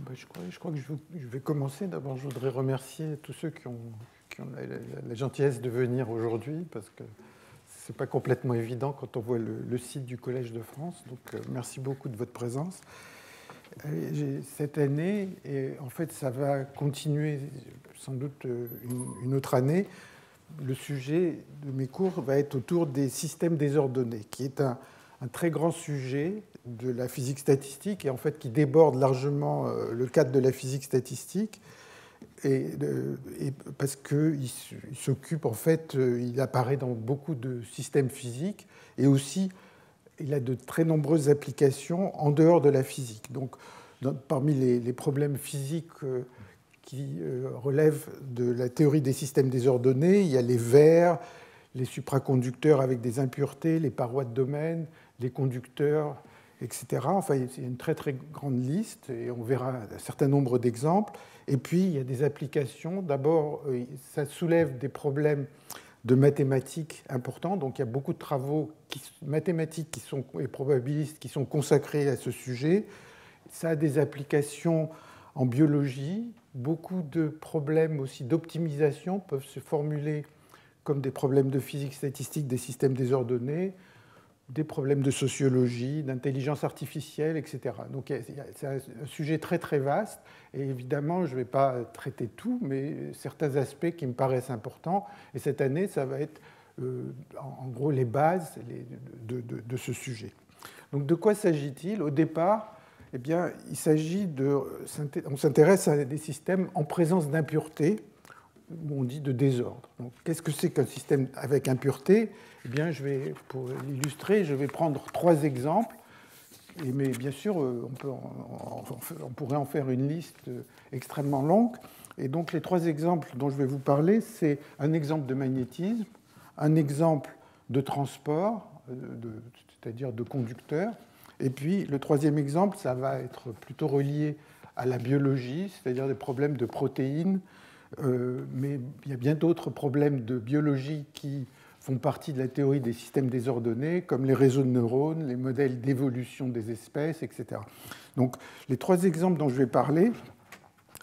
Je crois que je vais commencer. D'abord, je voudrais remercier tous ceux qui ont la gentillesse de venir aujourd'hui, parce que ce n'est pas complètement évident quand on voit le site du Collège de France. Donc, merci beaucoup de votre présence. Cette année, et en fait, ça va continuer sans doute une autre année, le sujet de mes cours va être autour des systèmes désordonnés, qui est un très grand sujet de la physique statistique et en fait qui déborde largement le cadre de la physique statistique et parce qu'il s'occupe en fait, il apparaît dans beaucoup de systèmes physiques et aussi il a de très nombreuses applications en dehors de la physique. Donc parmi les problèmes physiques qui relèvent de la théorie des systèmes désordonnés, il y a les verres, les supraconducteurs avec des impuretés, les parois de domaine, les conducteurs, etc. Enfin, il y a une très très grande liste et on verra un certain nombre d'exemples. Et puis, il y a des applications. D'abord, ça soulève des problèmes de mathématiques importants. Donc, il y a beaucoup de travaux mathématiques et probabilistes qui sont consacrés à ce sujet. Ça a des applications en biologie. Beaucoup de problèmes aussi d'optimisation peuvent se formuler comme des problèmes de physique statistique des systèmes désordonnés, des problèmes de sociologie, d'intelligence artificielle, etc. Donc c'est un sujet très très vaste, et évidemment je ne vais pas traiter tout, mais certains aspects qui me paraissent importants, et cette année ça va être en gros les bases de ce sujet. Donc de quoi s'agit-il? Au départ, eh bien, on s'intéresse à des systèmes en présence d'impuretés, où on dit de désordre. Donc, qu'est-ce que c'est qu'un système avec impureté? Eh bien, pour l'illustrer, je vais prendre 3 exemples. Mais bien sûr, on pourrait en faire une liste extrêmement longue. Et donc, les 3 exemples dont je vais vous parler, c'est un exemple de magnétisme, un exemple de transport, c'est-à-dire de conducteur. Et puis, le 3e exemple, ça va être plutôt relié à la biologie, c'est-à-dire des problèmes de protéines. Mais il y a bien d'autres problèmes de biologie qui font partie de la théorie des systèmes désordonnés, comme les réseaux de neurones, les modèles d'évolution des espèces, etc. Donc, les 3 exemples dont je vais parler,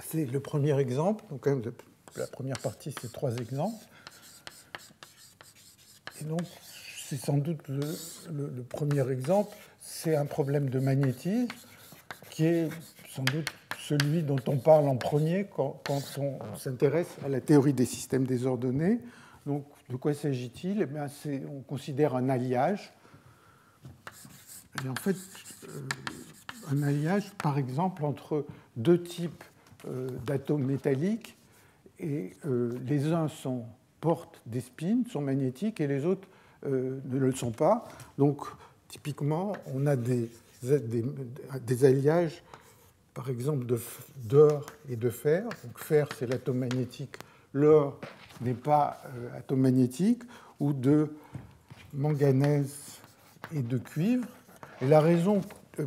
c'est le premier exemple. Donc, la première partie, c'est 3 exemples. Et donc, c'est sans doute le premier exemple, c'est un problème de magnétisme qui est sans doute celui dont on parle en premier quand on s'intéresse à la théorie des systèmes désordonnés. Donc, de quoi s'agit-il? Eh bien, on considère un alliage. Et en fait, un alliage, par exemple, entre 2 types d'atomes métalliques, et les uns portent des spins, sont magnétiques, et les autres ne le sont pas. Donc, typiquement, on a des alliages, par exemple, d'or et de fer. Donc, fer, c'est l'atome magnétique, l'or n'est pas atome magnétique, ou de manganèse et de cuivre. Et la raison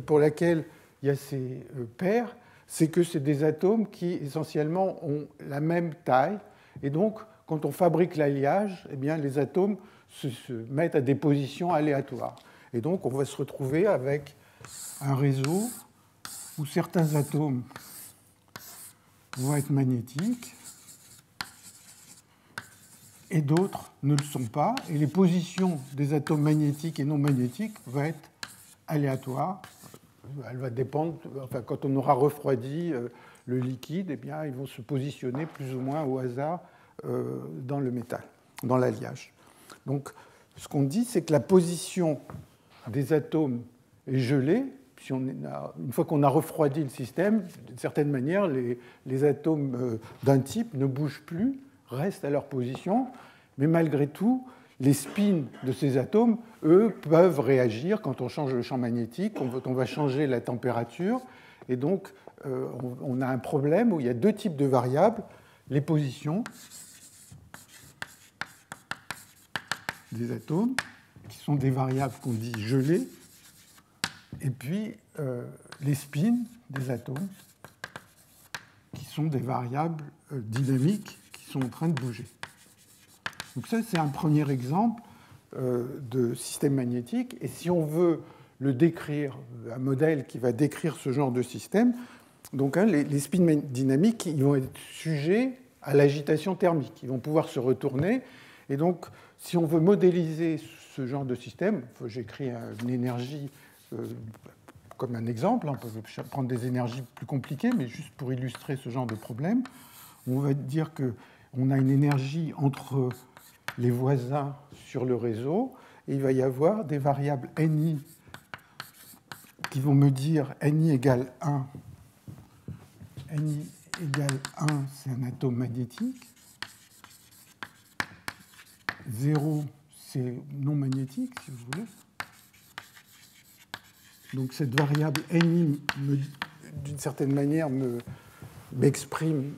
pour laquelle il y a ces paires, c'est que c'est des atomes qui, essentiellement, ont la même taille. Et donc, quand on fabrique l'alliage, eh bien, les atomes se mettent à des positions aléatoires. Et donc, on va se retrouver avec un réseau où certains atomes vont être magnétiques et d'autres ne le sont pas. Et les positions des atomes magnétiques et non magnétiques vont être aléatoires. Elle va dépendre, enfin, quand on aura refroidi le liquide, eh bien, ils vont se positionner plus ou moins au hasard dans le métal, dans l'alliage. Donc, ce qu'on dit, c'est que la position des atomes est gelée. Une fois qu'on a refroidi le système, d'une certaine manière, les atomes d'un type ne bougent plus, restent à leur position, mais malgré tout, les spins de ces atomes, eux, peuvent réagir quand on change le champ magnétique, on va changer la température, et donc on a un problème où il y a 2 types de variables, les positions des atomes, qui sont des variables qu'on dit gelées, et puis les spins des atomes, qui sont des variables dynamiques qui sont en train de bouger. Donc ça, c'est un premier exemple de système magnétique. Et si on veut le décrire, un modèle qui va décrire ce genre de système, Donc, hein, les spins dynamiques, ils vont être sujets à l'agitation thermique. Ils vont pouvoir se retourner. Et donc, si on veut modéliser ce genre de système, j'écris une énergie comme un exemple, on peut prendre des énergies plus compliquées, mais juste pour illustrer ce genre de problème, on va dire qu'on a une énergie entre les voisins sur le réseau, et il va y avoir des variables NI qui vont me dire NI égale 1. NI égale 1, c'est un atome magnétique. 0, c'est non magnétique, si vous voulez. Donc cette variable NI, d'une certaine manière, m'exprime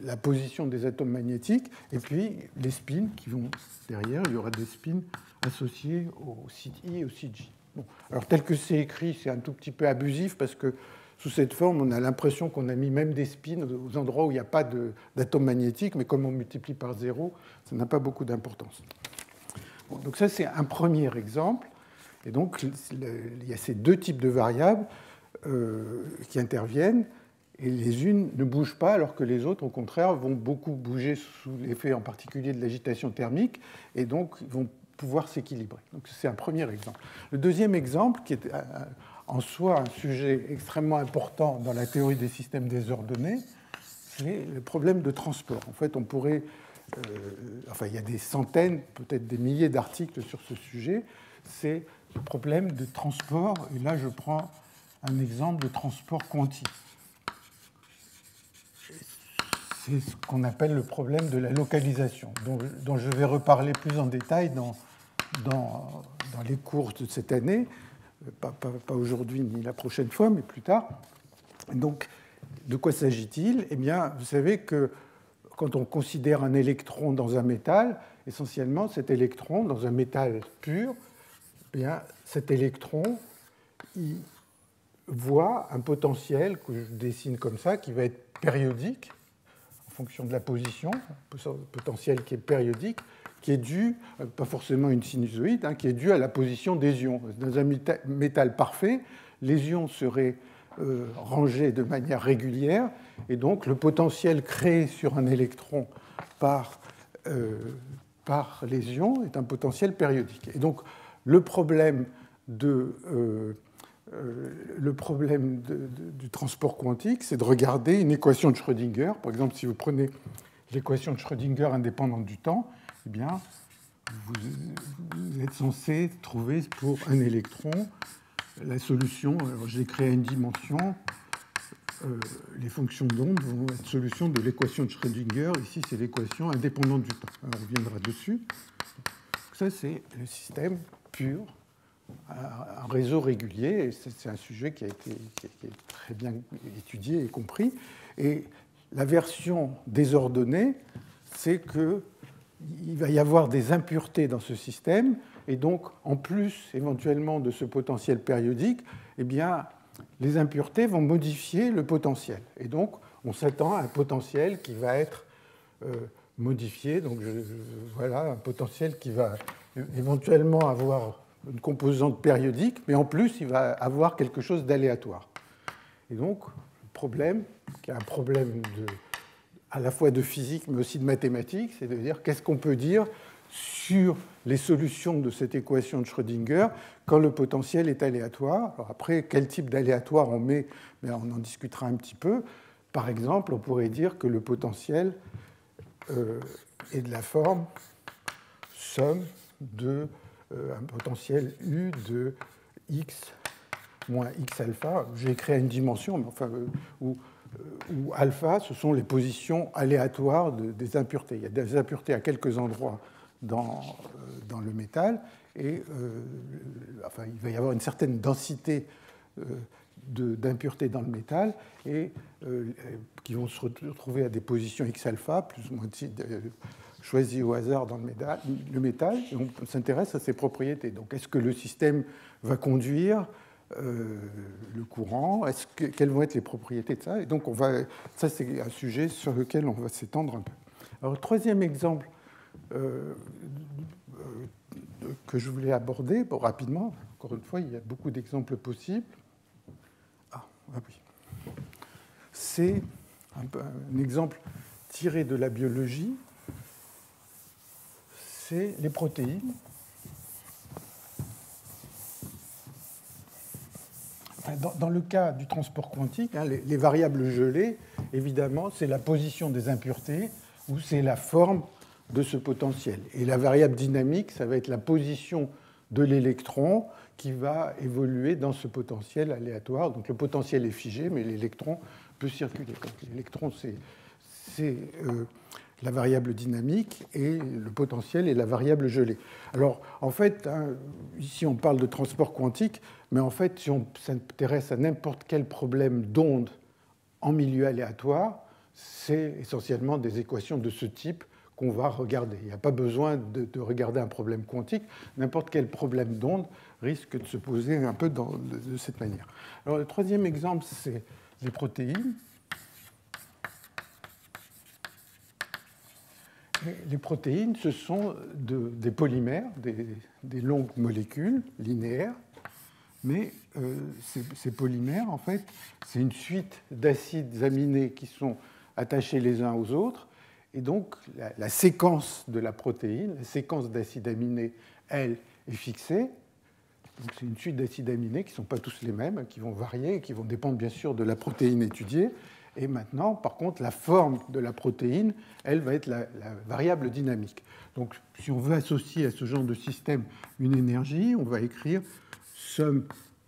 la position des atomes magnétiques, et puis les spins qui vont derrière, il y aura des spins associés au site I et au site J. Bon. Alors tel que c'est écrit, c'est un tout petit peu abusif, parce que sous cette forme, on a l'impression qu'on a mis même des spins aux endroits où il n'y a pas d'atomes magnétiques, mais comme on multiplie par 0, ça n'a pas beaucoup d'importance. Bon, donc ça, c'est un premier exemple. Et donc, il y a ces deux types de variables qui interviennent, et les unes ne bougent pas, alors que les autres, au contraire, vont beaucoup bouger sous l'effet en particulier de l'agitation thermique, et donc vont pouvoir s'équilibrer. Donc c'est un premier exemple. Le deuxième exemple, qui est en soi un sujet extrêmement important dans la théorie des systèmes désordonnés, c'est le problème de transport. En fait, on pourrait... il y a des centaines, peut-être des milliers d'articles sur ce sujet. C'est le problème de transport, et là je prends un exemple de transport quantique. C'est ce qu'on appelle le problème de la localisation, dont je vais reparler plus en détail dans les cours de cette année, pas aujourd'hui ni la prochaine fois, mais plus tard. Donc, de quoi s'agit-il? Eh bien, vous savez que quand on considère un électron dans un métal, essentiellement, cet électron, dans un métal pur, eh bien, cet électron, il voit un potentiel que je dessine comme ça, qui va être périodique, en fonction de la position, un potentiel qui est périodique, qui est dû, pas forcément une sinusoïde, hein, qui est dû à la position des ions. Dans un métal parfait, les ions seraient rangés de manière régulière, et donc le potentiel créé sur un électron par les ions est un potentiel périodique. Et donc le problème du transport quantique, c'est de regarder une équation de Schrödinger. Par exemple, si vous prenez l'équation de Schrödinger indépendante du temps, eh bien, vous êtes censé trouver pour un électron la solution. Alors, j'ai créé une dimension. Les fonctions d'onde vont être solution de l'équation de Schrödinger. Ici, c'est l'équation indépendante du temps. Alors, on reviendra dessus. Ça, c'est le système pur, un réseau régulier. Et c'est un sujet qui est très bien étudié et compris. Et la version désordonnée, c'est qu'il va y avoir des impuretés dans ce système. Et donc, en plus, éventuellement, de ce potentiel périodique, eh bien, les impuretés vont modifier le potentiel. Et donc, on s'attend à un potentiel qui va être modifié. Donc, voilà, un potentiel qui va éventuellement avoir une composante périodique, mais en plus, il va avoir quelque chose d'aléatoire. Et donc, le problème, qui est un problème à la fois de physique, mais aussi de mathématiques, c'est de dire qu'est-ce qu'on peut dire sur les solutions de cette équation de Schrödinger quand le potentiel est aléatoire. Alors après, quel type d'aléatoire on met, mais on en discutera un petit peu. Par exemple, on pourrait dire que le potentiel est de la forme somme de un potentiel U de x moins x alpha. J'ai créé une dimension, mais enfin, où alpha, ce sont les positions aléatoires des impuretés. Il y a des impuretés à quelques endroits dans le métal, et enfin, il va y avoir une certaine densité d'impuretés dans le métal, et qui vont se retrouver à des positions x alpha, plus ou moins choisies au hasard dans le métal, et on s'intéresse à ces propriétés. Donc, est-ce que le système va conduire le courant, quelles vont être les propriétés de ça? Et donc, ça, c'est un sujet sur lequel on va s'étendre un peu. Alors, le troisième exemple que je voulais aborder, bon, rapidement, encore une fois, il y a beaucoup d'exemples possibles. Ah oui. c'est un exemple tiré de la biologie, c'est les protéines. Dans le cas du transport quantique, les variables gelées, évidemment, c'est la position des impuretés ou c'est la forme de ce potentiel. Et la variable dynamique, ça va être la position de l'électron qui va évoluer dans ce potentiel aléatoire. Donc le potentiel est figé, mais l'électron peut circuler. L'électron, c'est la variable dynamique et le potentiel est la variable gelée. Alors, en fait, ici on parle de transport quantique, mais en fait, si on s'intéresse à n'importe quel problème d'onde en milieu aléatoire, c'est essentiellement des équations de ce type qu'on va regarder. Il n'y a pas besoin de regarder un problème quantique. N'importe quel problème d'onde risque de se poser un peu de cette manière. Alors, le troisième exemple, c'est les protéines. Les protéines, ce sont des polymères, des longues molécules linéaires, mais ces polymères, en fait, c'est une suite d'acides aminés qui sont attachés les uns aux autres, et donc la séquence de la protéine, la séquence d'acides aminés, elle, est fixée. Donc c'est une suite d'acides aminés qui ne sont pas tous les mêmes, qui vont varier et qui vont dépendre bien sûr de la protéine étudiée. Et maintenant, par contre, la forme de la protéine, elle va être la variable dynamique. Donc, si on veut associer à ce genre de système une énergie, on va écrire somme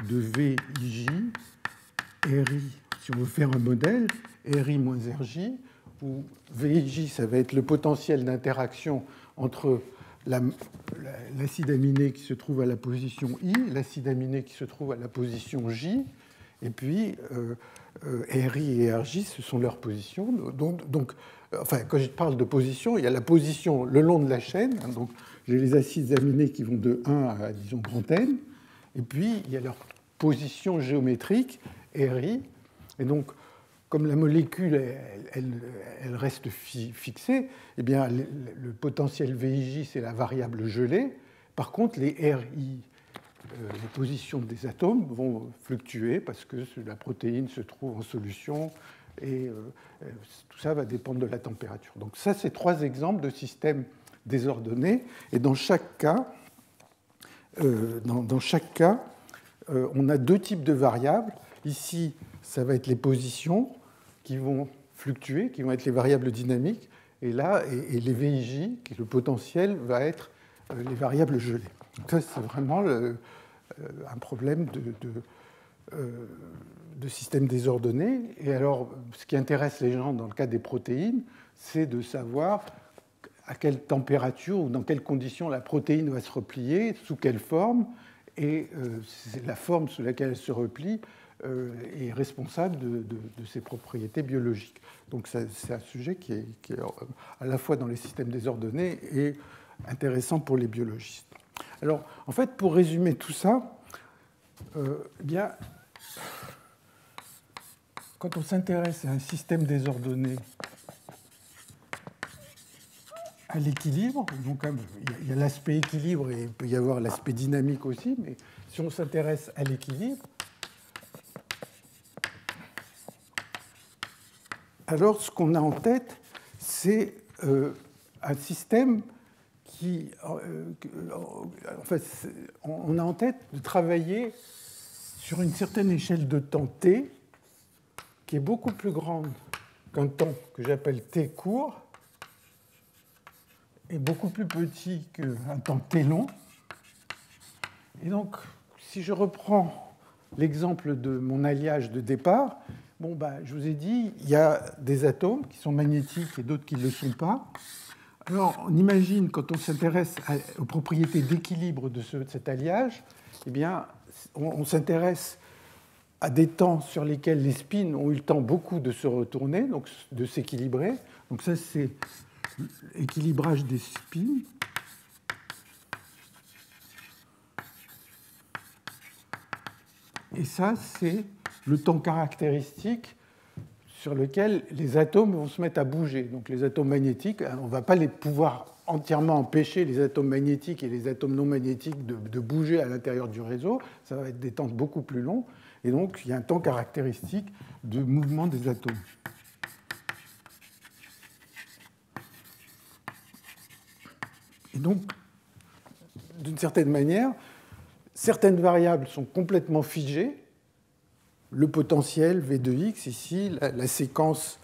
de VIJ, RI, si on veut faire un modèle, RI moins RJ, où VIJ, ça va être le potentiel d'interaction entre l'acide aminé qui se trouve à la position I, l'acide aminé qui se trouve à la position J, et puis RI et RJ, ce sont leurs positions. Donc, enfin, quand je parle de position, il y a la position le long de la chaîne. Donc, j'ai les acides aminés qui vont de 1 à, disons, grand N. Et puis, il y a leur position géométrique, RI. Et donc, comme la molécule, elle reste fixée, eh bien, le potentiel VIJ, c'est la variable gelée. Par contre, les RI, les positions des atomes vont fluctuer parce que la protéine se trouve en solution et tout ça va dépendre de la température. Donc ça, c'est 3 exemples de systèmes désordonnés. Et dans chaque cas, on a 2 types de variables. Ici, ça va être les positions qui vont fluctuer, qui vont être les variables dynamiques. Et là, et les VIJ, qui est le potentiel, va être les variables gelées. Donc ça, c'est vraiment un problème de système désordonné. Et alors, ce qui intéresse les gens dans le cas des protéines, c'est de savoir à quelle température ou dans quelles conditions la protéine va se replier, sous quelle forme, et la forme sous laquelle elle se replie est responsable de ses propriétés biologiques. Donc c'est un sujet qui est à la fois dans les systèmes désordonnés et intéressant pour les biologistes. Alors, en fait, pour résumer tout ça, bien, quand on s'intéresse à un système désordonné à l'équilibre, donc il y a l'aspect équilibre et il peut y avoir l'aspect dynamique aussi, mais si on s'intéresse à l'équilibre, alors ce qu'on a en tête, c'est un système qui, en fait, on a en tête de travailler sur une certaine échelle de temps t, qui est beaucoup plus grande qu'un temps que j'appelle t court, et beaucoup plus petit qu'un temps t long. Et donc, si je reprends l'exemple de mon alliage de départ, bon, je vous ai dit, il y a des atomes qui sont magnétiques et d'autres qui ne le sont pas. Alors, on imagine, quand on s'intéresse aux propriétés d'équilibre de cet alliage, eh bien, on s'intéresse à des temps sur lesquels les spins ont eu le temps beaucoup de se retourner, donc de s'équilibrer. Donc ça, c'est l'équilibrage des spins. Et ça, c'est le temps caractéristique sur lequel les atomes vont se mettre à bouger. Donc les atomes magnétiques, on ne va pas pouvoir entièrement empêcher les atomes magnétiques et les atomes non magnétiques de bouger à l'intérieur du réseau. Ça va être des temps beaucoup plus longs. et donc il y a un temps caractéristique de mouvement des atomes. Et donc, d'une certaine manière, certaines variables sont complètement figées. Le potentiel V de X, ici, la séquence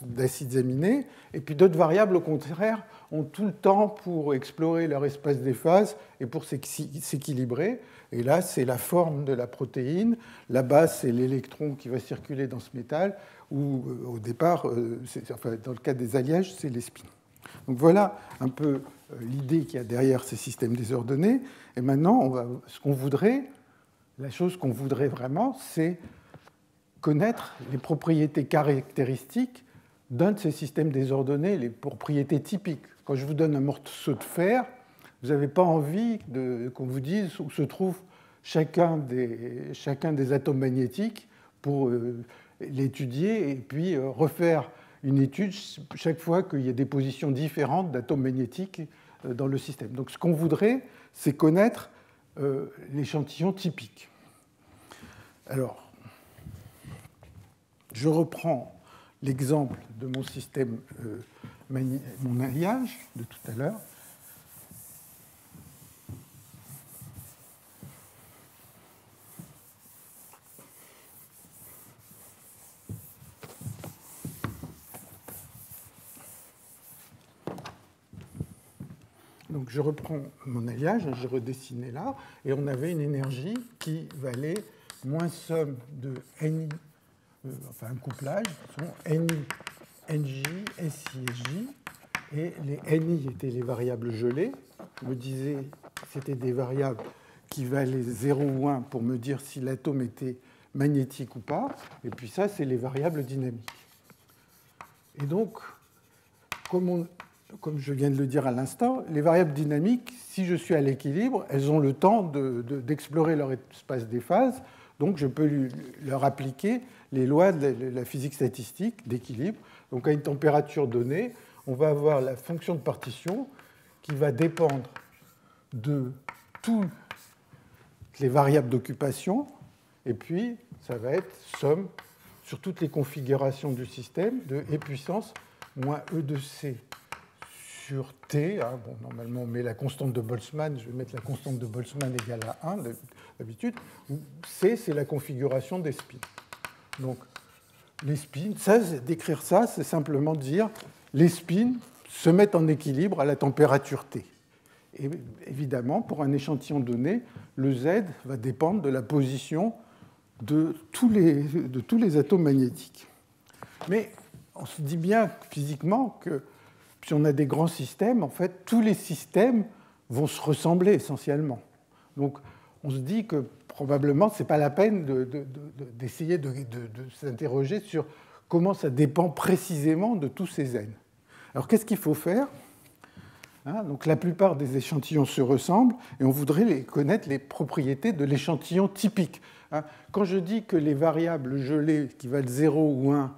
d'acides aminés, et puis d'autres variables, au contraire, ont tout le temps pour explorer leur espace des phases et pour s'équilibrer. Et là, c'est la forme de la protéine. Là-bas, c'est l'électron qui va circuler dans ce métal, ou au départ, enfin, dans le cas des alliages, c'est les spins. Donc voilà un peu l'idée qu'il y a derrière ces systèmes désordonnés. Et maintenant, la chose qu'on voudrait vraiment, c'est connaître les propriétés caractéristiques d'un de ces systèmes désordonnés, les propriétés typiques. Quand je vous donne un morceau de fer, vous n'avez pas envie qu'on vous dise où se trouve chacun des atomes magnétiques pour l'étudier et puis refaire une étude chaque fois qu'il y a des positions différentes d'atomes magnétiques dans le système. Donc ce qu'on voudrait, c'est connaître l'échantillon typique. Alors, je reprends l'exemple de mon système, mon alliage de tout à l'heure. Donc je reprends mon alliage, je redessinais là, et on avait une énergie qui valait moins somme de NI, enfin un couplage, sont NI, NJ, SI et J, et les NI étaient les variables gelées. Je me disais que c'était des variables qui valaient 0 ou 1 pour me dire si l'atome était magnétique ou pas, et puis ça, c'est les variables dynamiques. Et donc, comme je viens de le dire à l'instant, les variables dynamiques, si je suis à l'équilibre, elles ont le temps d'explorer leur espace des phases, donc je peux leur appliquer les lois de la physique statistique d'équilibre. Donc à une température donnée, on va avoir la fonction de partition qui va dépendre de toutes les variables d'occupation, et puis ça va être somme sur toutes les configurations du système de E puissance moins E de C sur T. Bon, normalement, on met la constante de Boltzmann. Je vais mettre la constante de Boltzmann égale à 1, d'habitude. C, c'est la configuration des spins. Donc, les spins, décrire ça, c'est simplement dire les spins se mettent en équilibre à la température T. Et évidemment, pour un échantillon donné, le Z va dépendre de la position de tous les atomes magnétiques. Mais on se dit bien physiquement que si on a des grands systèmes, en fait, tous les systèmes vont se ressembler essentiellement. Donc, on se dit que probablement, ce n'est pas la peine d'essayer de s'interroger sur comment ça dépend précisément de tous ces n. Alors, qu'est-ce qu'il faut faire ? Donc, la plupart des échantillons se ressemblent et on voudrait connaître les propriétés de l'échantillon typique. Quand je dis que les variables gelées qui valent 0 ou 1,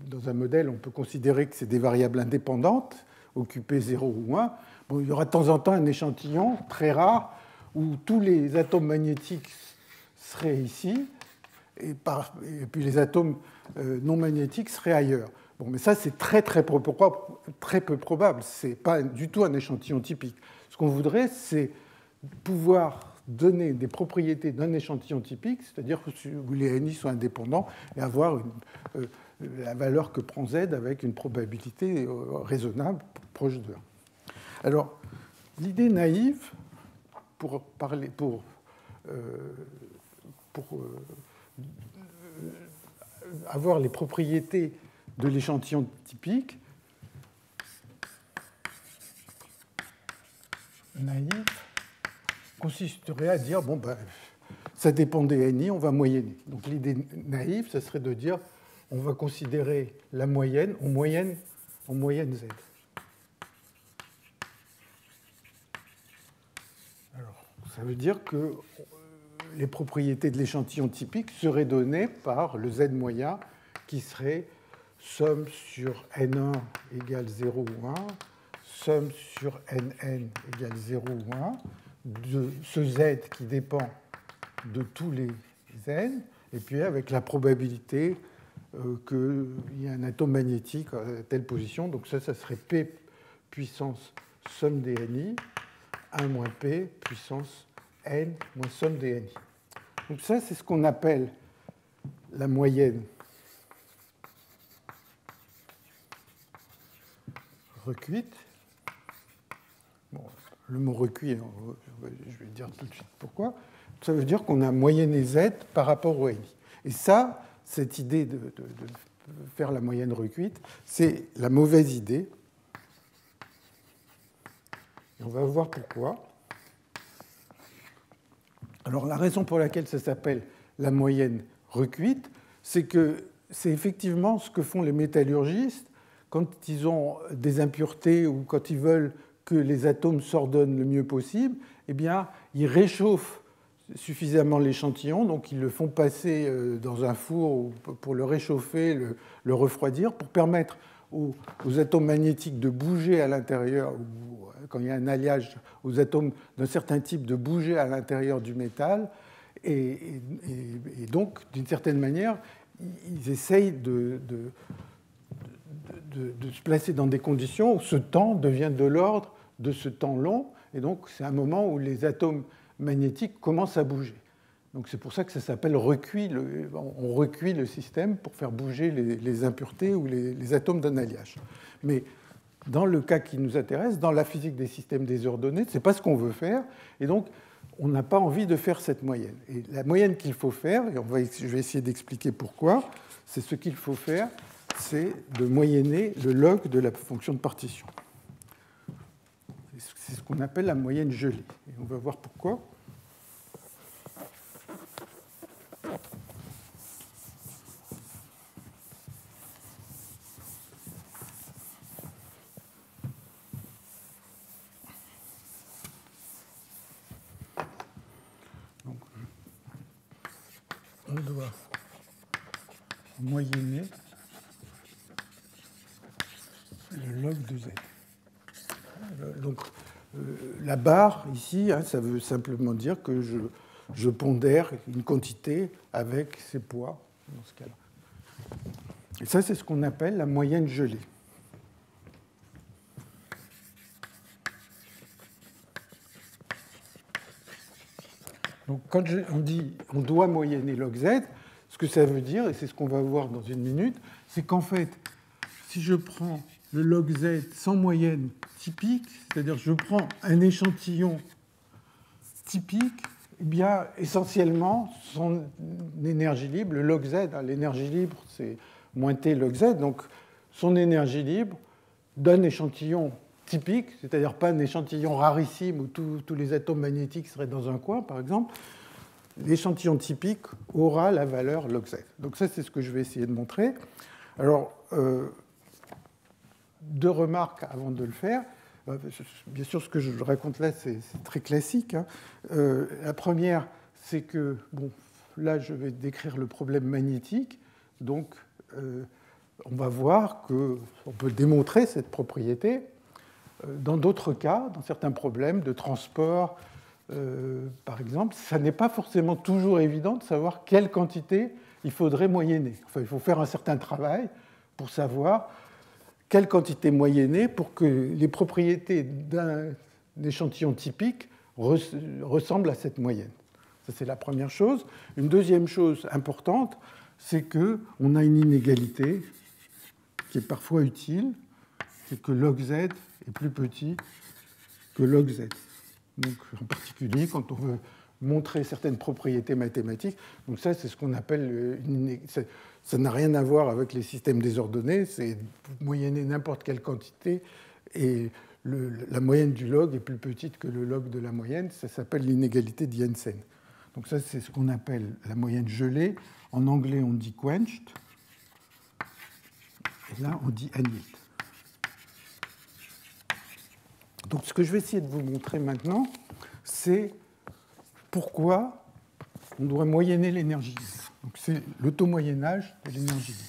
dans un modèle, on peut considérer que c'est des variables indépendantes, occupées 0 ou 1. Bon, il y aura de temps en temps un échantillon très rare où tous les atomes magnétiques seraient ici et puis les atomes non magnétiques seraient ailleurs. Bon, mais ça, c'est très peu probable. Ce n'est pas du tout un échantillon typique. Ce qu'on voudrait, c'est pouvoir donner des propriétés d'un échantillon typique, c'est-à-dire où les NI sont indépendants, et avoir la valeur que prend Z avec une probabilité raisonnable proche de 1. Alors, l'idée naïve, pour avoir les propriétés de l'échantillon typique, naïf consisterait à dire, bon, ben, ça dépend des NI, on va moyenner. Donc l'idée naïve, ce serait de dire, on va considérer la moyenne en moyenne Z. Alors, ça veut dire que les propriétés de l'échantillon typique seraient données par le Z moyen, qui serait somme sur N1 égale 0 ou 1, somme sur nn égale 0 ou 1 de ce z qui dépend de tous les n, et puis avec la probabilité qu'il y ait un atome magnétique à telle position. Donc ça serait P puissance somme des NI, 1 moins P puissance N moins somme des NI. Donc ça, c'est ce qu'on appelle la moyenne recuite. Bon, le mot recuit, je vais dire tout de suite pourquoi. Ça veut dire qu'on a moyenné Z par rapport au NI. Et ça, cette idée de faire la moyenne recuite, c'est la mauvaise idée. Et on va voir pourquoi. Alors la raison pour laquelle ça s'appelle la moyenne recuite, c'est que c'est effectivement ce que font les métallurgistes quand ils ont des impuretés ou quand ils veulent que les atomes s'ordonnent le mieux possible. Eh bien, ils réchauffent suffisamment l'échantillon, donc ils le font passer dans un four pour le réchauffer, le refroidir, pour permettre aux atomes magnétiques de bouger à l'intérieur, ou quand il y a un alliage aux atomes d'un certain type de bouger à l'intérieur du métal. Et donc, d'une certaine manière, ils essayent de se placer dans des conditions où ce temps devient de l'ordre de ce temps long. Et donc, c'est un moment où les atomes magnétiques commencent à bouger. Donc, c'est pour ça que ça s'appelle recuit. On recuit le système pour faire bouger les impuretés ou les atomes d'un alliage. Mais dans le cas qui nous intéresse, dans la physique des systèmes désordonnés, ce n'est pas ce qu'on veut faire. Et donc, on n'a pas envie de faire cette moyenne. Et la moyenne qu'il faut faire, et je vais essayer d'expliquer pourquoi, c'est ce qu'il faut faire, c'est de moyenner le log de la fonction de partition. C'est ce qu'on appelle la moyenne gelée. Et on va voir pourquoi. Donc, on doit moyenner le log de Z. Donc, la barre, ici, ça veut simplement dire que je pondère une quantité avec ses poids, dans ce cas-là. Et ça, c'est ce qu'on appelle la moyenne gelée. Donc, quand on dit on doit moyenner log Z, ce que ça veut dire, et c'est ce qu'on va voir dans une minute, c'est qu'en fait, si je prends le log Z sans moyenne typique, c'est-à-dire je prends un échantillon typique, eh bien, essentiellement, son énergie libre, le log Z, l'énergie libre, c'est moins T log Z, donc son énergie libre d'un échantillon typique, c'est-à-dire pas un échantillon rarissime où tous les atomes magnétiques seraient dans un coin, par exemple, l'échantillon typique aura la valeur log Z. Donc ça, c'est ce que je vais essayer de montrer. Alors, deux remarques avant de le faire. Bien sûr, ce que je raconte là, c'est très classique. La première, c'est que, bon, là, je vais décrire le problème magnétique. Donc, on va voir qu'on peut démontrer cette propriété. Dans d'autres cas, dans certains problèmes de transport, par exemple, ça n'est pas forcément toujours évident de savoir quelle quantité il faudrait moyenner. Enfin, il faut faire un certain travail pour savoir quelle quantité moyenner pour que les propriétés d'un échantillon typique ressemblent à cette moyenne. Ça, c'est la première chose. Une deuxième chose importante, c'est qu'on a une inégalité qui est parfois utile, c'est que log Z est plus petit que log Z. Donc, en particulier, quand on veut montrer certaines propriétés mathématiques. Donc ça, c'est ce qu'on appelle ça n'a rien à voir avec les systèmes désordonnés, c'est moyenner n'importe quelle quantité et la moyenne du log est plus petite que le log de la moyenne, ça s'appelle l'inégalité de Jensen. Donc ça, c'est ce qu'on appelle la moyenne gelée. En anglais, on dit quenched, et là, on dit annealed. Donc ce que je vais essayer de vous montrer maintenant, c'est pourquoi on doit moyenner l'énergie libre. Donc c'est l'auto-moyennage de l'énergie libre.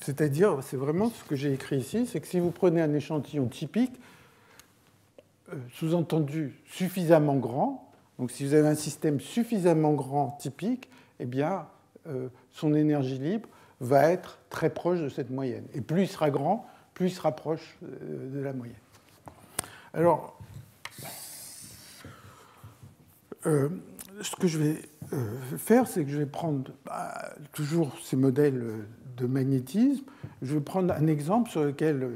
C'est-à-dire, c'est vraiment ce que j'ai écrit ici, c'est que si vous prenez un échantillon typique, sous-entendu suffisamment grand, donc si vous avez un système suffisamment grand typique, eh bien, son énergie libre va être très proche de cette moyenne. Et plus il sera grand, plus il sera proche de la moyenne. Alors, ce que je vais faire, c'est que je vais prendre toujours ces modèles de magnétisme. Je vais prendre un exemple sur lequel,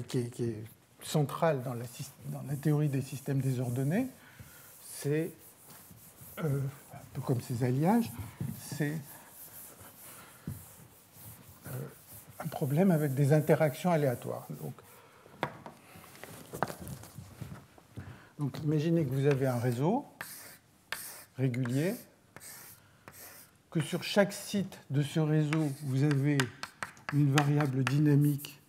qui est central dans la théorie des systèmes désordonnés. C'est, un peu comme ces alliages, c'est un problème avec des interactions aléatoires. Donc imaginez que vous avez un réseau régulier, que sur chaque site de ce réseau, vous avez une variable dynamique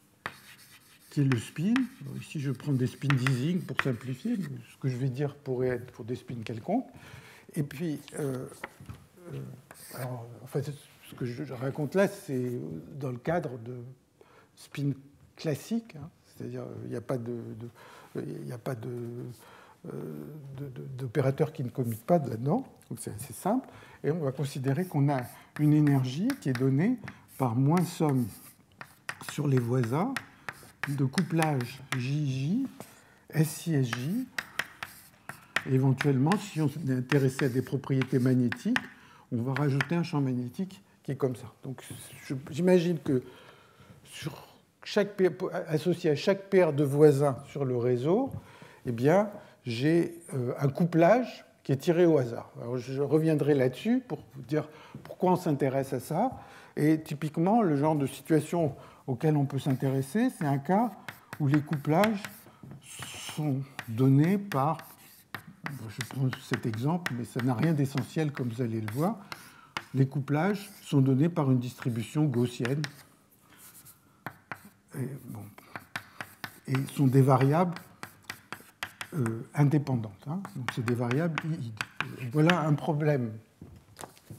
qui est le spin. Donc ici, je prends des spin d'Ising pour simplifier. Ce que je vais dire pourrait être pour des spins quelconques. Et puis, ce que je raconte là, c'est dans le cadre de spin classique, hein, c'est-à-dire il n'y a pas d'opérateur qui ne commute pas là-dedans, donc c'est assez simple, et on va considérer qu'on a une énergie qui est donnée par moins somme sur les voisins de couplage JJ, SI-SJ, et éventuellement, si on est intéressé à des propriétés magnétiques, on va rajouter un champ magnétique qui est comme ça. Donc j'imagine que associé à chaque paire de voisins sur le réseau, eh bien, j'ai un couplage qui est tiré au hasard. Alors, je reviendrai là-dessus pour vous dire pourquoi on s'intéresse à ça. Et typiquement, le genre de situation auquel on peut s'intéresser, c'est un cas où les couplages sont donnés par... Je prends cet exemple, mais ça n'a rien d'essentiel, comme vous allez le voir. Les couplages sont donnés par une distribution gaussienne. Et sont des variables indépendantes. Hein. Donc, c'est des variables I. Voilà un problème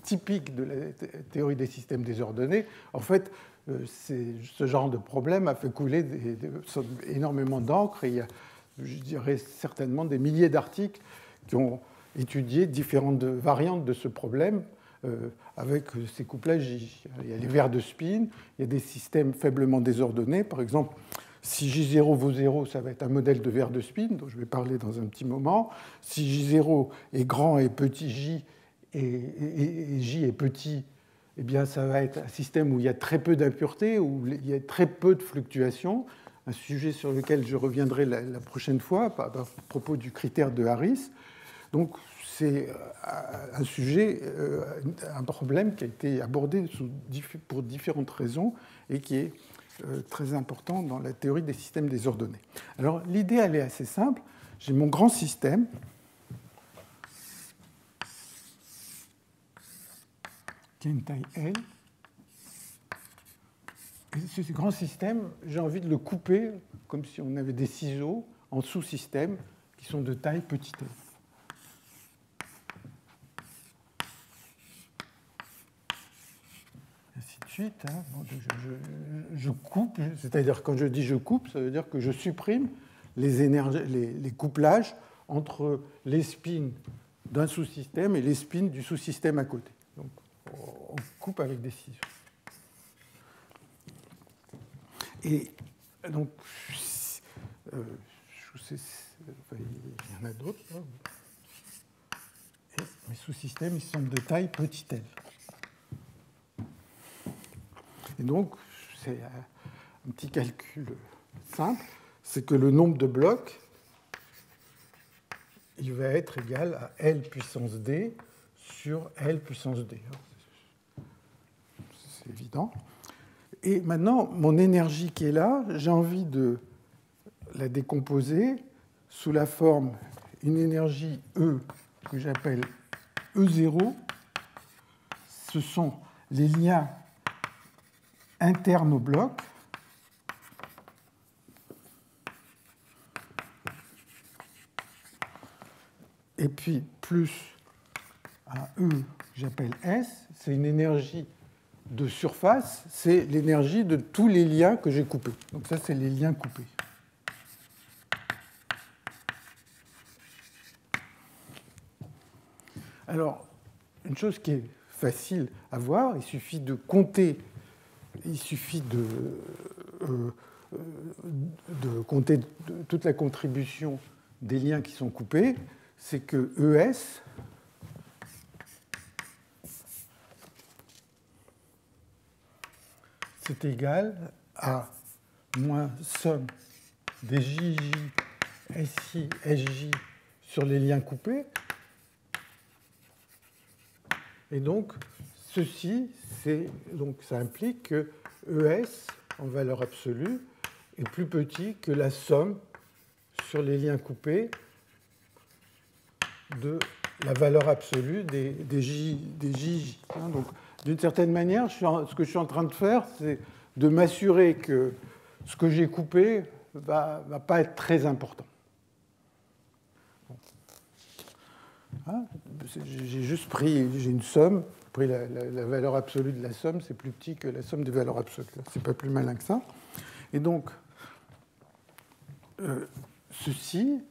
typique de la théorie des systèmes désordonnés. En fait, ce genre de problème a fait couler énormément d'encre. Et il y a, je dirais, certainement des milliers d'articles qui ont étudié différentes variantes de ce problème avec ces couplages J. Il y a les verres de spin, il y a des systèmes faiblement désordonnés. Par exemple, si J0 vaut 0, ça va être un modèle de verre de spin, dont je vais parler dans un petit moment. Si J0 est grand et petit J, et J est petit, eh bien, ça va être un système où il y a très peu d'impuretés, où il y a très peu de fluctuations, un sujet sur lequel je reviendrai la prochaine fois à propos du critère de Harris. Donc, c'est un sujet, un problème qui a été abordé pour différentes raisons et qui est très important dans la théorie des systèmes désordonnés. Alors, l'idée, elle est assez simple. J'ai mon grand système qui a une taille L. Et ce grand système, j'ai envie de le couper comme si on avait des ciseaux en sous-systèmes qui sont de taille petit l. Ainsi de suite. Hein. Bon, je coupe, c'est-à-dire quand je dis je coupe, ça veut dire que je supprime les couplages entre les spins d'un sous-système et les spins du sous-système à côté. Donc, on coupe avec des ciseaux. Et donc, il y en a d'autres. Et mes sous-systèmes, ils sont de taille petit l. Et donc, c'est un petit calcul simple, c'est que le nombre de blocs, il va être égal à L puissance D sur L puissance D. C'est évident. Et maintenant, mon énergie qui est là, j'ai envie de la décomposer sous la forme une énergie E que j'appelle E0. Ce sont les liens internes au bloc. Et puis plus un E que j'appelle S, c'est une énergie de surface, c'est l'énergie de tous les liens que j'ai coupés. Donc ça, c'est les liens coupés. Alors, une chose qui est facile à voir, il suffit de compter, compter toute la contribution des liens qui sont coupés, c'est que ES c'est égal à moins somme des JJ, SI, SJ sur les liens coupés. Et donc, ceci, ça implique que ES, en valeur absolue, est plus petit que la somme sur les liens coupés de la valeur absolue des JJ. Donc, d'une certaine manière, ce que je suis en train de faire, c'est de m'assurer que ce que j'ai coupé ne va pas être très important. J'ai une somme, pris la valeur absolue de la somme, c'est plus petit que la somme des valeurs absolues. C'est pas plus malin que ça. Et donc, ceci,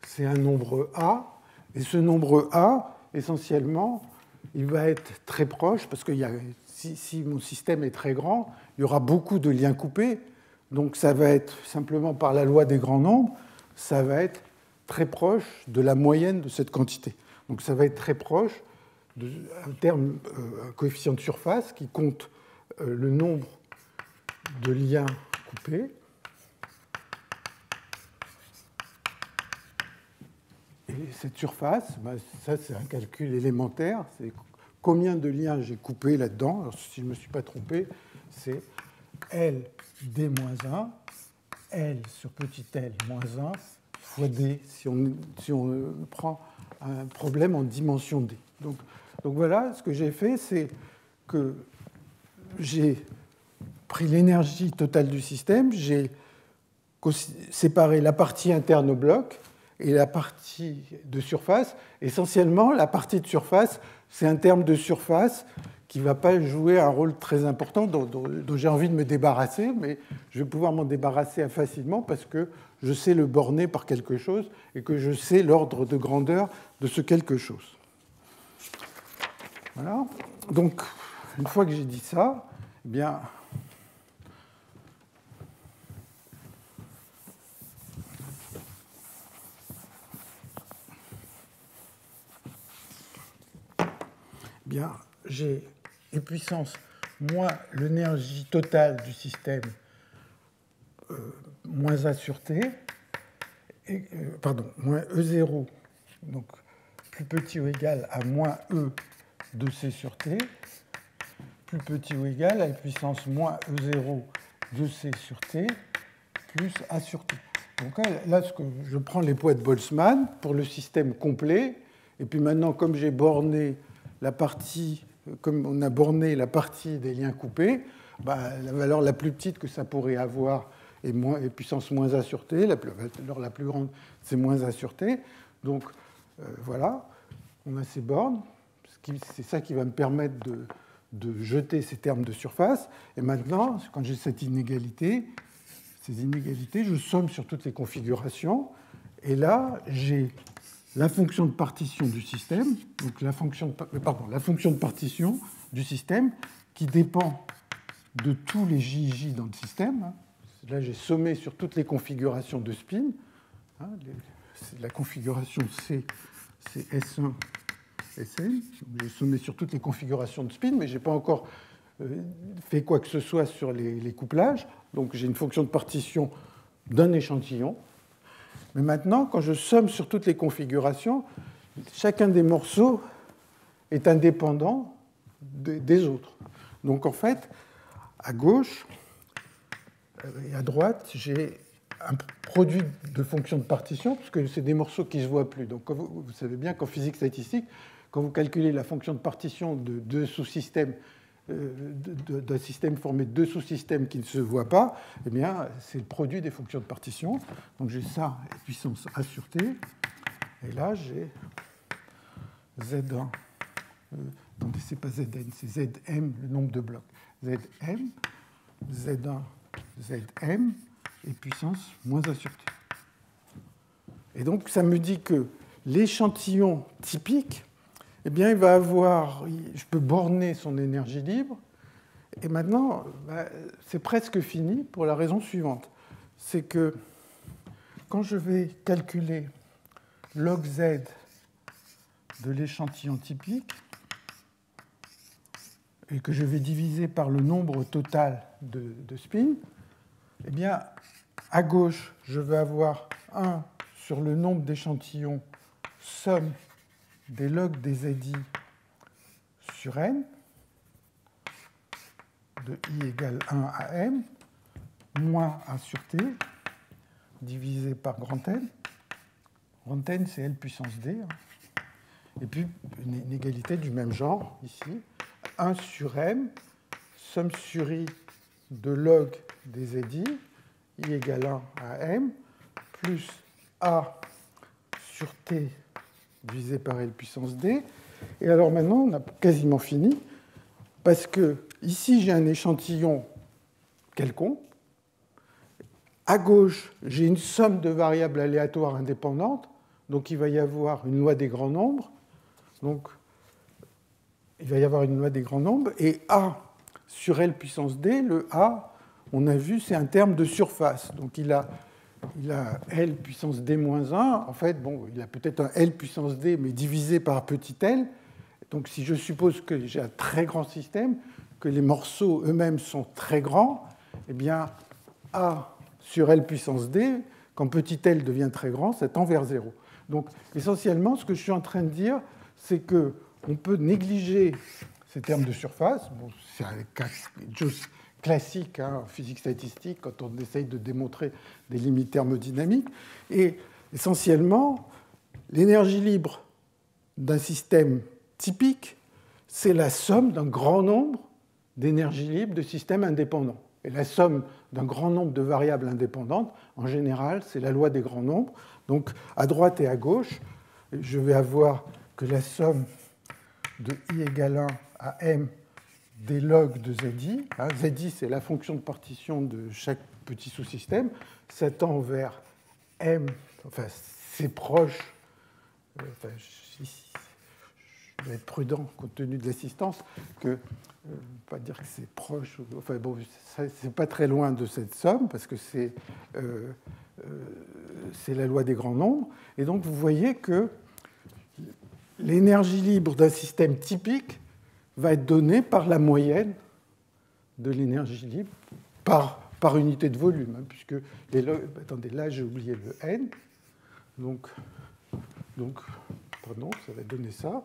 c'est un nombre A, et ce nombre A, essentiellement, il va être très proche, parce que si mon système est très grand, il y aura beaucoup de liens coupés, donc ça va être, simplement par la loi des grands nombres, ça va être très proche de la moyenne de cette quantité. Donc ça va être très proche d'un terme, un coefficient de surface qui compte le nombre de liens coupés. Et cette surface, ça c'est un calcul élémentaire, c'est combien de liens j'ai coupés là-dedans. Alors, si je ne me suis pas trompé, c'est L d-1, L sur petit l moins 1 fois d, si on prend un problème en dimension d. Donc voilà, ce que j'ai fait, c'est que j'ai pris l'énergie totale du système, j'ai séparé la partie interne au bloc et la partie de surface. Essentiellement, la partie de surface, c'est un terme de surface qui ne va pas jouer un rôle très important, dont j'ai envie de me débarrasser, mais je vais pouvoir m'en débarrasser facilement parce que je sais le borner par quelque chose et que je sais l'ordre de grandeur de ce quelque chose. Voilà. Donc, une fois que j'ai dit ça, eh bien, j'ai E puissance moins l'énergie totale du système moins A sur T, moins E0, donc plus petit ou égal à moins E de C sur T, plus petit ou égal à E puissance moins E0 de C sur T, plus A sur T. Donc là, je prends les poids de Boltzmann pour le système complet, et puis maintenant, comme j'ai borné la partie, comme on a borné la partie des liens coupés, la valeur la plus petite que ça pourrait avoir est puissance moins A sur T, la valeur la plus grande, c'est moins A sur T. Donc voilà, on a ces bornes, c'est ça qui va me permettre de jeter ces termes de surface. Et maintenant, quand j'ai ces inégalités, je somme sur toutes les configurations, et là, j'ai la fonction de partition du système, donc la fonction de partition du système qui dépend de tous les JJ dans le système. Là, j'ai sommé sur toutes les configurations de spin. La configuration C, c'est S1, Sn. J'ai sommé sur toutes les configurations de spin, mais je n'ai pas encore fait quoi que ce soit sur les couplages. Donc, j'ai une fonction de partition d'un échantillon. Mais maintenant, quand je somme sur toutes les configurations, chacun des morceaux est indépendant des autres. Donc en fait, à gauche et à droite, j'ai un produit de fonctions de partition, puisque c'est des morceaux qui ne se voient plus. Donc vous savez bien qu'en physique statistique, quand vous calculez la fonction de partition de deux sous-systèmes, d'un système formé de deux sous-systèmes qui ne se voient pas, eh bien, c'est le produit des fonctions de partition. Donc j'ai ça, puissance A sur T, et là j'ai Z1. Attendez, ce n'est pas Zn, c'est Zm, le nombre de blocs. Zm, Z1, Zm, et puissance moins 1 sur T. Et donc, ça me dit que l'échantillon typique, eh bien, il va avoir, je peux borner son énergie libre, et maintenant, c'est presque fini pour la raison suivante. C'est que quand je vais calculer log Z de l'échantillon typique, et que je vais diviser par le nombre total de spins, eh bien, à gauche, je vais avoir 1 sur le nombre d'échantillons somme des logs des ZI sur n, de I égale 1 à m, moins 1 sur t, divisé par grand N. Grand N, c'est L puissance D. Et puis, une égalité du même genre, ici. 1 sur m, somme sur I de log des ZI, I égale 1 à m, plus A sur T divisé par L puissance D. Et alors maintenant, on a quasiment fini, parce que ici, j'ai un échantillon quelconque. À gauche, j'ai une somme de variables aléatoires indépendantes, donc il va y avoir une loi des grands nombres. Donc, il va y avoir une loi des grands nombres, et A sur L puissance D, le A, on a vu, c'est un terme de surface. Donc il a L puissance D-1. En fait, bon, il a peut-être un L puissance D, mais divisé par petit l. Donc si je suppose que j'ai un très grand système, que les morceaux eux-mêmes sont très grands, eh bien, A sur L puissance D, quand petit l devient très grand, ça tend vers 0. Donc essentiellement, ce que je suis en train de dire, c'est qu'on peut négliger ces termes de surface. Bon, c'est un cas classique en physique statistique quand on essaye de démontrer des limites thermodynamiques. Et essentiellement, l'énergie libre d'un système typique, c'est la somme d'un grand nombre d'énergies libres de systèmes indépendants. Et la somme d'un grand nombre de variables indépendantes, en général, c'est la loi des grands nombres. Donc, à droite et à gauche, je vais avoir que la somme de I égale 1 à M des logs de ZI. ZI, c'est la fonction de partition de chaque petit sous-système. Ça tend vers M, enfin, c'est proche. Enfin, je dois être prudent compte tenu de l'assistance, que pas dire que c'est proche. Enfin, bon, c'est pas très loin de cette somme, parce que c'est la loi des grands nombres. Et donc, vous voyez que l'énergie libre d'un système typique va être donnée par la moyenne de l'énergie libre par unité de volume, puisque les logs, attendez, là j'ai oublié le n, donc pardon, ça va donner ça.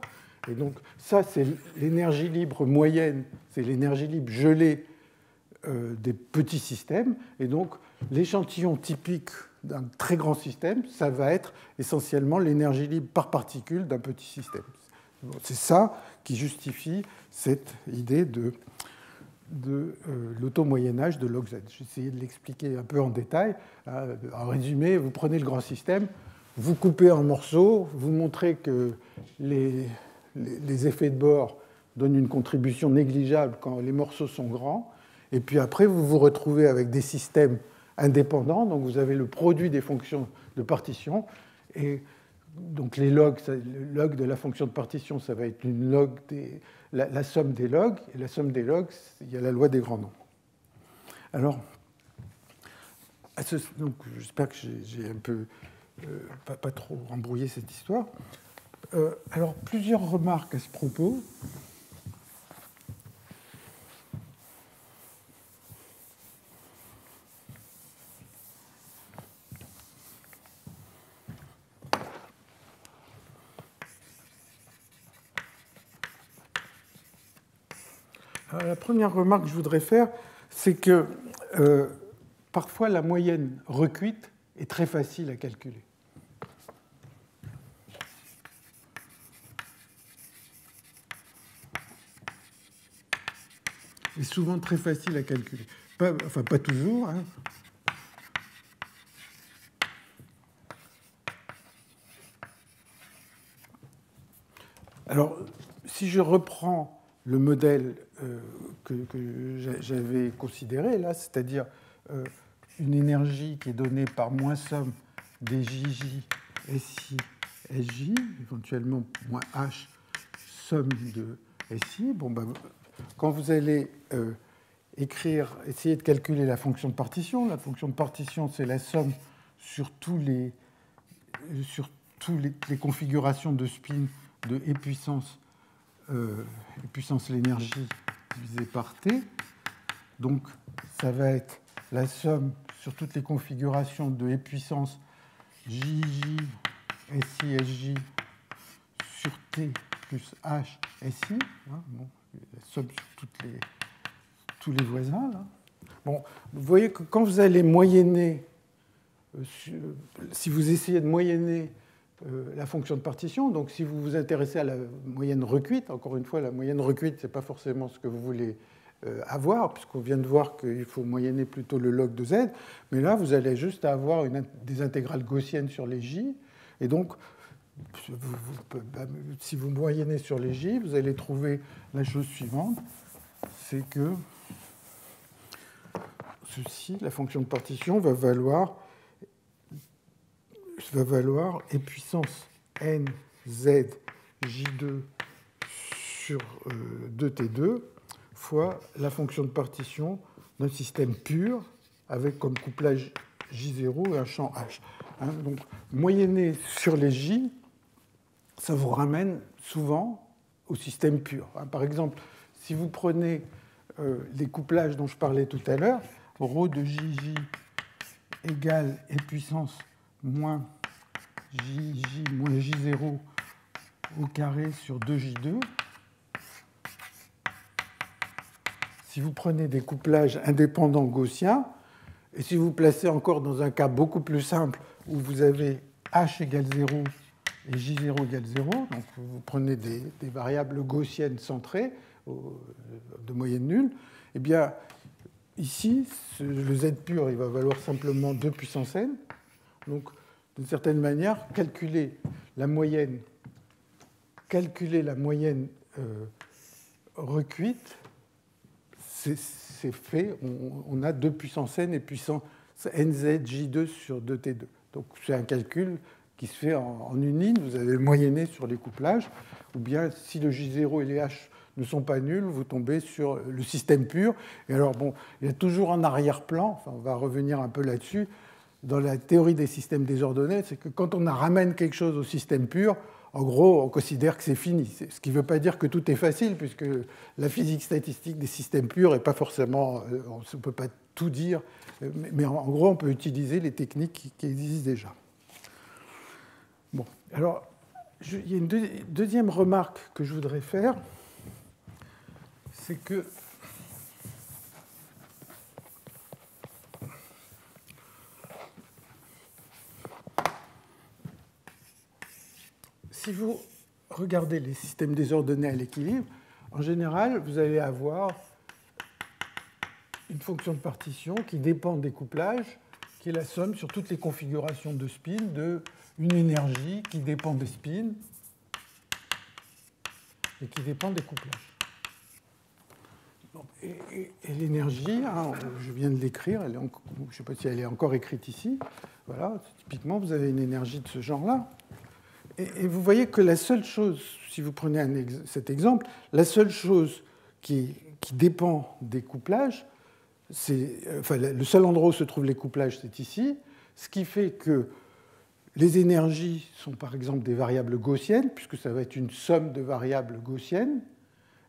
Et donc ça, c'est l'énergie libre moyenne, c'est l'énergie libre gelée des petits systèmes. Et donc l'échantillon typique d'un très grand système, ça va être essentiellement l'énergie libre par particule d'un petit système. C'est ça qui justifie cette idée de l'auto-moyen-âge de log Z. J'ai essayé de l'expliquer un peu en détail. En résumé, vous prenez le grand système, vous coupez en morceaux, vous montrez que les effets de bord donnent une contribution négligeable quand les morceaux sont grands, et puis après, vous vous retrouvez avec des systèmes indépendants, donc vous avez le produit des fonctions de partition, et donc les logs, le log de la fonction de partition, ça va être une log la somme des logs, et la somme des logs, il y a la loi des grands nombres. Alors, donc, j'espère que j'ai un peu pas trop embrouillé cette histoire. Alors, plusieurs remarques à ce propos. Alors, la première remarque que je voudrais faire, c'est que parfois la moyenne recuite est très facile à calculer. Est souvent très facile à calculer. Enfin, pas toujours. Hein. Alors, si je reprends le modèle que j'avais considéré là, c'est-à-dire une énergie qui est donnée par moins somme des JJ, SI, SJ, éventuellement moins H, somme de SI. Bon, ben, quand vous allez essayer de calculer la fonction de partition, c'est la somme sur toutes les configurations de spin de E puissance l'énergie divisé par T. Donc, ça va être la somme sur toutes les configurations de E puissance JJ, SI, SJ sur T plus H, SI. Hein, bon, la somme sur tous les voisins. Là. Bon, vous voyez que quand vous allez moyenner, si vous essayez de moyenner la fonction de partition, donc si vous vous intéressez à la moyenne recuite, encore une fois, la moyenne recuite, ce n'est pas forcément ce que vous voulez avoir, puisqu'on vient de voir qu'il faut moyenner plutôt le log de z, mais là, vous allez juste avoir des intégrales gaussiennes sur les j, et donc, si vous moyennez sur les j, vous allez trouver la chose suivante, c'est que ceci, la fonction de partition, va valoir E puissance n z j2 sur 2t2 fois la fonction de partition d'un système pur avec comme couplage J0 et un champ H. Hein, donc, moyenner sur les J, ça vous ramène souvent au système pur. Hein, par exemple, si vous prenez les couplages dont je parlais tout à l'heure, ρ de JJ égale E puissance moins JJ moins J0 au carré sur 2J2. Si vous prenez des couplages indépendants gaussiens, et si vous placez encore dans un cas beaucoup plus simple où vous avez H égale 0 et J0 égale 0, donc vous prenez des variables gaussiennes centrées de moyenne nulle, eh bien, ici, le Z pur, il va valoir simplement 2 puissance n. Donc, d'une certaine manière, calculer la moyenne recuite, c'est fait. On a 2 puissance n et puissance nz j2 sur 2t2. Donc, c'est un calcul qui se fait en une ligne. Vous avez moyenné sur les couplages. Ou bien, si le J0 et les H ne sont pas nuls, vous tombez sur le système pur. Et alors, bon, il y a toujours un arrière-plan, enfin, on va revenir un peu là-dessus, dans la théorie des systèmes désordonnés, c'est que quand on ramène quelque chose au système pur, en gros, on considère que c'est fini. Ce qui ne veut pas dire que tout est facile, puisque la physique statistique des systèmes purs n'est pas forcément... On ne peut pas tout dire, mais en gros, on peut utiliser les techniques qui existent déjà. Bon, alors, il y a une deuxième remarque que je voudrais faire, c'est que si vous regardez les systèmes désordonnés à l'équilibre, en général, vous allez avoir une fonction de partition qui dépend des couplages, qui est la somme sur toutes les configurations de spin d'une énergie qui dépend des spins et qui dépend des couplages. Et l'énergie, hein, je viens de l'écrire, je ne sais pas si elle est encore écrite ici. Voilà, typiquement, vous avez une énergie de ce genre-là. Et vous voyez que la seule chose, si vous prenez cet exemple, la seule chose qui dépend des couplages, enfin, le seul endroit où se trouvent les couplages, c'est ici, ce qui fait que les énergies sont par exemple des variables gaussiennes, puisque ça va être une somme de variables gaussiennes,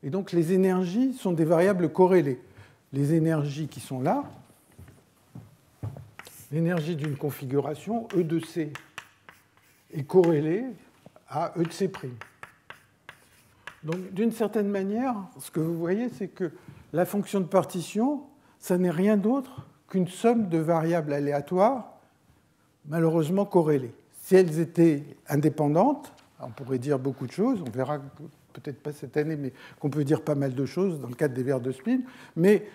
et donc les énergies sont des variables corrélées. Les énergies qui sont là, l'énergie d'une configuration, E de C, est corrélée à E de C'. Donc, d'une certaine manière, ce que vous voyez, c'est que la fonction de partition, ça n'est rien d'autre qu'une somme de variables aléatoires, malheureusement corrélées. Si elles étaient indépendantes, on pourrait dire beaucoup de choses, on verra peut-être pas cette année, mais qu'on peut dire pas mal de choses dans le cadre des verres de spin, mais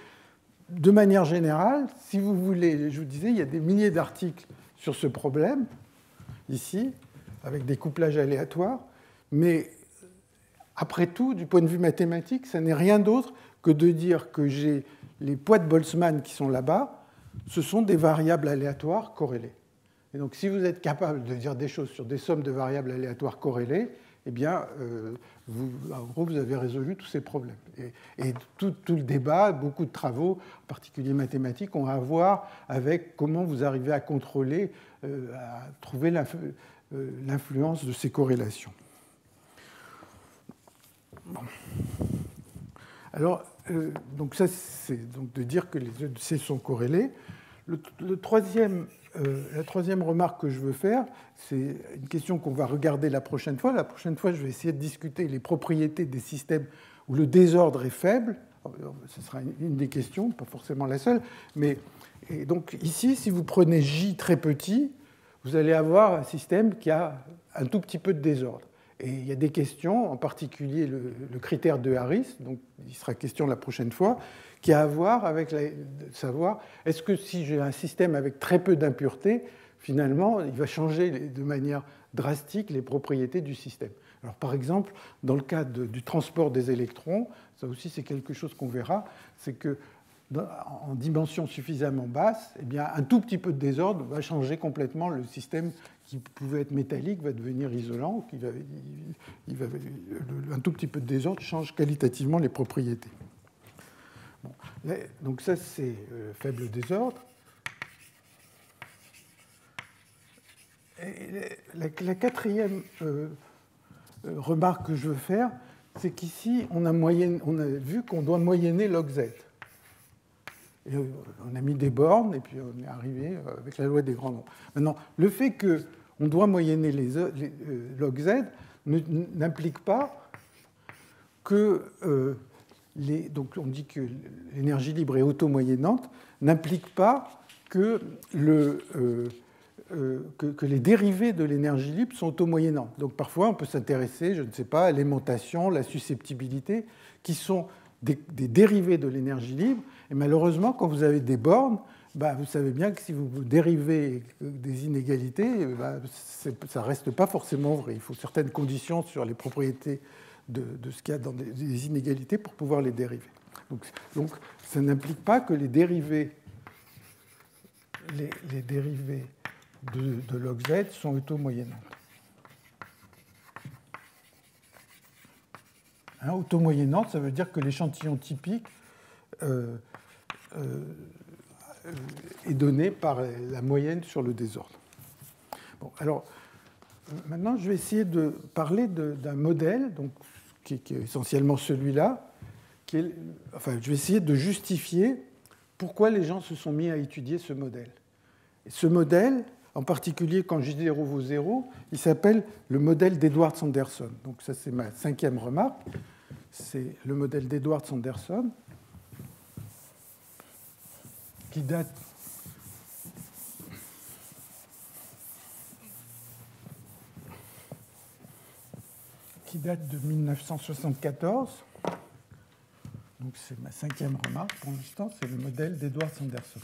de manière générale, si vous voulez, je vous disais, il y a des milliers d'articles sur ce problème, ici, avec des couplages aléatoires, mais après tout, du point de vue mathématique, ça n'est rien d'autre que de dire que j'ai les poids de Boltzmann qui sont là-bas, ce sont des variables aléatoires corrélées. Et donc, si vous êtes capable de dire des choses sur des sommes de variables aléatoires corrélées, eh bien, en gros, vous avez résolu tous ces problèmes. Et tout le débat, beaucoup de travaux, en particulier mathématiques, ont à voir avec comment vous arrivez à contrôler, à trouver l'influence de ces corrélations. Bon. Alors, donc ça, c'est donc de dire que les E de C sont corrélés. La troisième remarque que je veux faire, c'est une question qu'on va regarder la prochaine fois. La prochaine fois, je vais essayer de discuter les propriétés des systèmes où le désordre est faible. Ce sera une des questions, pas forcément la seule. Mais et donc ici, si vous prenez J très petit, vous allez avoir un système qui a un tout petit peu de désordre. Et il y a des questions, en particulier le critère de Harris, donc il sera question la prochaine fois, qui a à voir avec savoir est-ce que si j'ai un système avec très peu d'impuretés, finalement, il va changer de manière drastique les propriétés du système. Alors, par exemple, dans le cas du transport des électrons, ça aussi c'est quelque chose qu'on verra, c'est que en dimension suffisamment basse, eh bien, un tout petit peu de désordre va changer complètement le système qui pouvait être métallique, va devenir isolant. Un tout petit peu de désordre change qualitativement les propriétés. Bon, donc ça, c'est faible désordre. Et la quatrième remarque que je veux faire, c'est qu'ici, on a vu qu'on doit moyenner log z. Et on a mis des bornes, et puis on est arrivé avec la loi des grands nombres. Maintenant, le fait qu'on doit moyenner les log z n'implique pas que donc on dit que l'énergie libre est auto-moyennante, n'implique pas que les dérivés de l'énergie libre sont auto-moyennantes. Donc parfois, on peut s'intéresser, je ne sais pas, à l'aimantation, la susceptibilité, qui sont des dérivés de l'énergie libre. Et malheureusement, quand vous avez des bornes, vous savez bien que si vous dérivez des inégalités, ça ne reste pas forcément vrai. Il faut certaines conditions sur les propriétés de ce qu'il y a dans des inégalités pour pouvoir les dériver. Donc ça n'implique pas que les dérivés de log z sont auto-moyennantes. Auto-moyennante, ça veut dire que l'échantillon typique est donné par la moyenne sur le désordre. Bon, alors, maintenant, je vais essayer de parler d'un modèle, donc, qui est essentiellement celui-là. Je vais essayer de justifier pourquoi les gens se sont mis à étudier ce modèle. Et ce modèle, en particulier quand J0 vaut 0, il s'appelle le modèle d'Edwards-Anderson. Donc ça, c'est ma cinquième remarque. C'est le modèle d'Edwards-Anderson qui date de 1974. Donc c'est ma cinquième remarque pour l'instant, c'est le modèle d'Edwards-Anderson.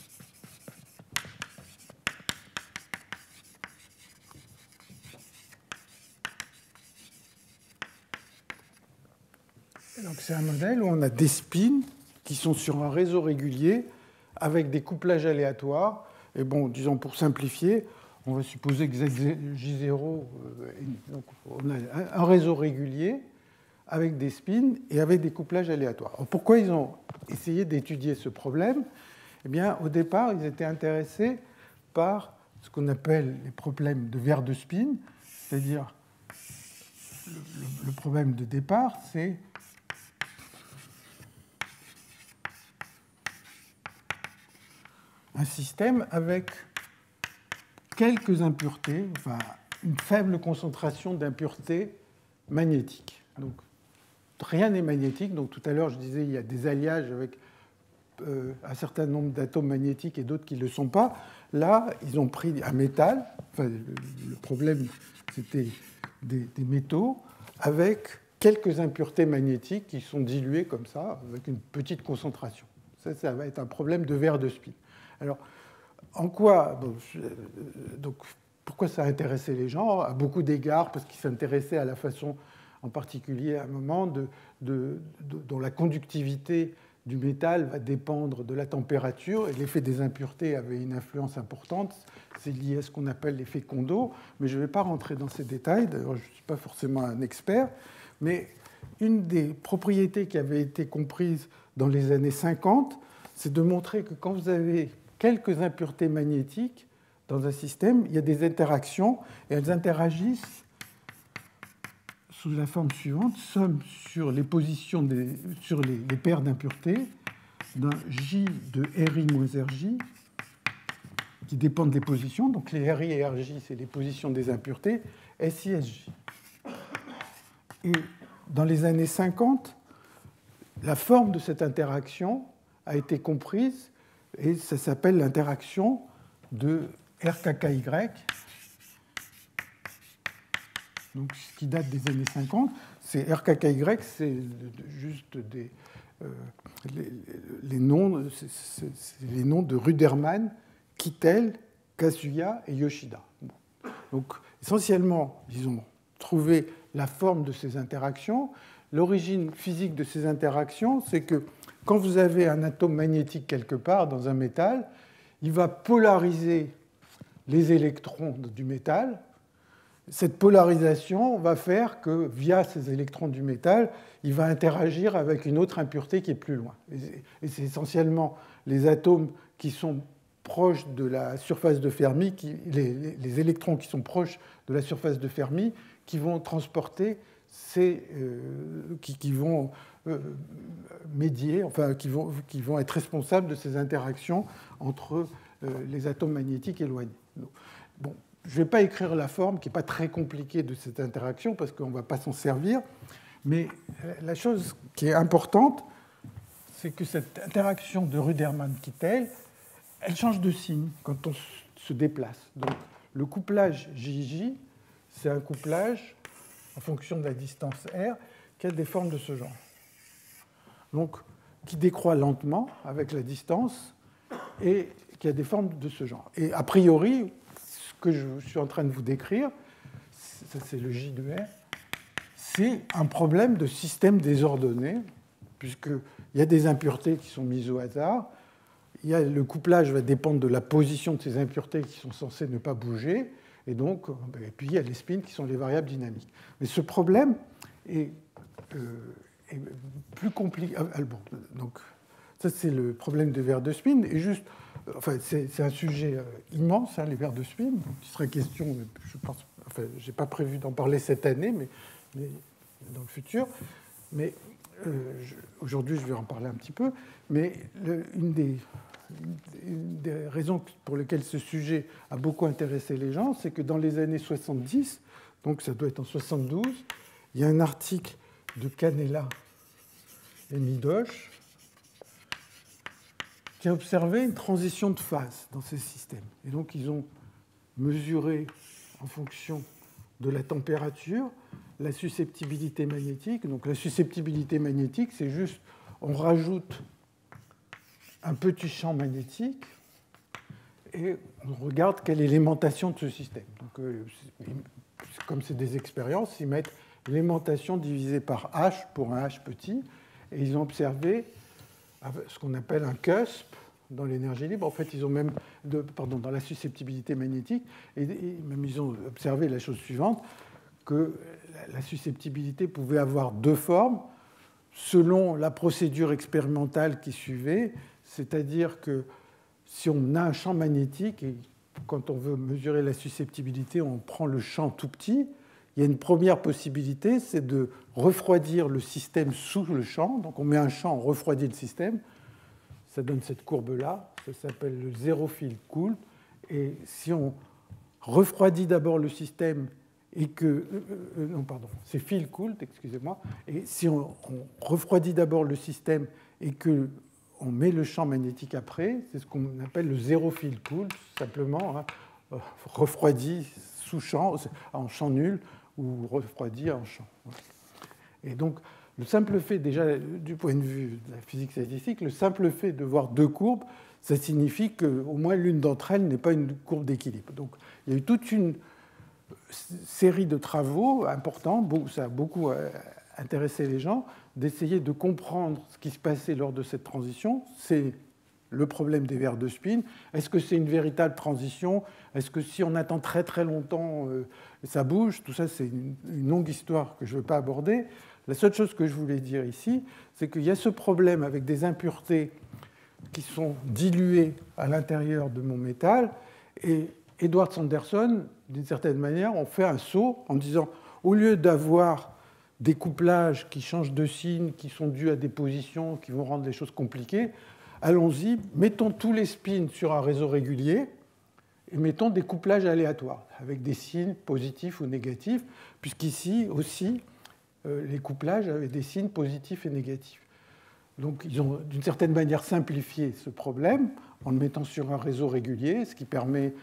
Donc c'est un modèle où on a des spins qui sont sur un réseau régulier avec des couplages aléatoires. Et bon, disons pour simplifier, on va supposer que J0, donc on a un réseau régulier avec des spins et avec des couplages aléatoires. Alors pourquoi ils ont essayé d'étudier ce problème? Eh bien, au départ, ils étaient intéressés par ce qu'on appelle les problèmes de verre de spin, c'est-à-dire le problème de départ, c'est un système avec quelques impuretés, enfin une faible concentration d'impuretés magnétiques. Donc rien n'est magnétique. Donc tout à l'heure je disais il y a des alliages avec un certain nombre d'atomes magnétiques et d'autres qui ne le sont pas. Là, ils ont pris un métal. Enfin, le problème c'était des métaux avec quelques impuretés magnétiques qui sont diluées comme ça avec une petite concentration. Ça va être un problème de verre de spin. Alors, en quoi donc, pourquoi ça a intéressé les gens? À beaucoup d'égards, parce qu'ils s'intéressaient à la façon en particulier à un moment dont la conductivité du métal va dépendre de la température, et l'effet des impuretés avait une influence importante. C'est lié à ce qu'on appelle l'effet Kondo, mais je ne vais pas rentrer dans ces détails. D'ailleurs, je ne suis pas forcément un expert, mais une des propriétés qui avait été comprise dans les années 50, c'est de montrer que quand vous avez quelques impuretés magnétiques dans un système, il y a des interactions, et elles interagissent sous la forme suivante, somme sur les positions sur les paires d'impuretés d'un J de RI moins RJ qui dépendent des positions. Donc les RI et RJ, c'est les positions des impuretés, SI, SJ. Et dans les années 50, la forme de cette interaction a été comprise et ça s'appelle l'interaction de RKKY, donc ce qui date des années 50. C'est RKKY, c'est juste les noms, c'est les noms de Ruderman, Kittel, Kasuya et Yoshida. Bon. Donc essentiellement, ils ont trouvé la forme de ces interactions. L'origine physique de ces interactions, c'est que quand vous avez un atome magnétique quelque part dans un métal, il va polariser les électrons du métal. Cette polarisation va faire que, via ces électrons du métal, il va interagir avec une autre impureté qui est plus loin. Et c'est essentiellement les atomes qui sont proches de la surface de Fermi, les électrons qui sont proches de la surface de Fermi, qui vont transporter qui vont médier, enfin qui vont être responsables de ces interactions entre les atomes magnétiques éloignés. Bon, je ne vais pas écrire la forme, qui n'est pas très compliquée, de cette interaction, parce qu'on ne va pas s'en servir, mais la chose qui est importante, c'est que cette interaction de Ruderman-Kittel, elle change de signe quand on se déplace. Donc, le couplage JJ, c'est un couplage en fonction de la distance r, qui a des formes de ce genre. Donc, qui décroît lentement avec la distance et qui a des formes de ce genre. Et a priori, ce que je suis en train de vous décrire, ça c'est le J de R, c'est un problème de système désordonné, puisqu'il y a des impuretés qui sont mises au hasard, le couplage va dépendre de la position de ces impuretés qui sont censées ne pas bouger, et donc, et puis il y a les spins qui sont les variables dynamiques. Mais ce problème est plus compliqué. Bon, donc, ça, c'est le problème des verres de spin. Et juste, enfin, c'est un sujet immense, hein, les verres de spin. Donc, il serait question, je pense, enfin, je n'ai pas prévu d'en parler cette année, mais dans le futur. Mais aujourd'hui, je vais en parler un petit peu. Mais une des raisons pour lesquelles ce sujet a beaucoup intéressé les gens, c'est que dans les années 70, donc ça doit être en 72, il y a un article de Canella et Midosh qui a observé une transition de phase dans ces systèmes. Et donc ils ont mesuré en fonction de la température la susceptibilité magnétique. Donc la susceptibilité magnétique, c'est juste, on rajoute un petit champ magnétique et on regarde quelle est l'aimantation de ce système. Donc, comme c'est des expériences, ils mettent l'aimantation divisée par H pour un H petit, et ils ont observé ce qu'on appelle un cusp dans l'énergie libre. En fait, ils ont même, dans la susceptibilité magnétique, et même ils ont observé la chose suivante, que la susceptibilité pouvait avoir deux formes selon la procédure expérimentale qui suivait. C'est-à-dire que si on a un champ magnétique, et quand on veut mesurer la susceptibilité, on prend le champ tout petit, il y a une première possibilité, c'est de refroidir le système sous le champ. Donc on met un champ, on refroidit le système. Ça donne cette courbe-là. Ça s'appelle le zéro field cooled. Et si on refroidit d'abord le système et que... non, pardon, c'est field cooled, excusez-moi. Et si on refroidit d'abord le système et que on met le champ magnétique après, c'est ce qu'on appelle le zéro field cooled, simplement, hein, refroidi sous champ, en champ nul, ou refroidi en champ. Et donc, le simple fait, déjà, du point de vue de la physique statistique, le simple fait de voir deux courbes, ça signifie qu'au moins l'une d'entre elles n'est pas une courbe d'équilibre. Donc, il y a eu toute une série de travaux importants, ça a beaucoup intéressé les gens, d'essayer de comprendre ce qui se passait lors de cette transition. C'est le problème des verres de spin. Est-ce que c'est une véritable transition? Est-ce que si on attend très très longtemps, ça bouge? Tout ça, c'est une longue histoire que je ne veux pas aborder. La seule chose que je voulais dire ici, c'est qu'il y a ce problème avec des impuretés qui sont diluées à l'intérieur de mon métal. Et Edward Sanderson, d'une certaine manière, on fait un saut en disant, au lieu d'avoir des couplages qui changent de signe, qui sont dus à des positions, qui vont rendre les choses compliquées, allons-y, mettons tous les spins sur un réseau régulier et mettons des couplages aléatoires, avec des signes positifs ou négatifs, puisqu'ici aussi, les couplages avaient des signes positifs et négatifs. Donc ils ont d'une certaine manière simplifié ce problème en le mettant sur un réseau régulier, ce qui permet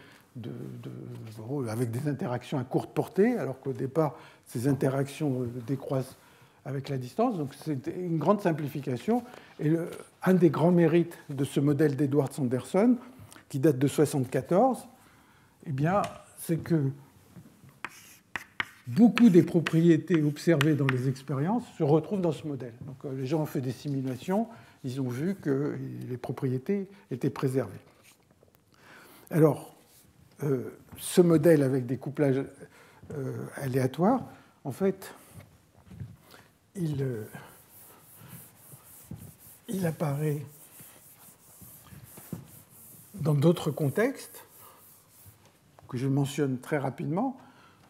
avec des interactions à courte portée, alors qu'au départ, ces interactions décroissent avec la distance. Donc c'est une grande simplification. Et un des grands mérites de ce modèle d'Edward Sanderson, qui date de 1974, eh bien, c'est que beaucoup des propriétés observées dans les expériences se retrouvent dans ce modèle. Donc les gens ont fait des simulations, ils ont vu que les propriétés étaient préservées. Alors, ce modèle avec des couplages aléatoires, en fait, il apparaît dans d'autres contextes que je mentionne très rapidement.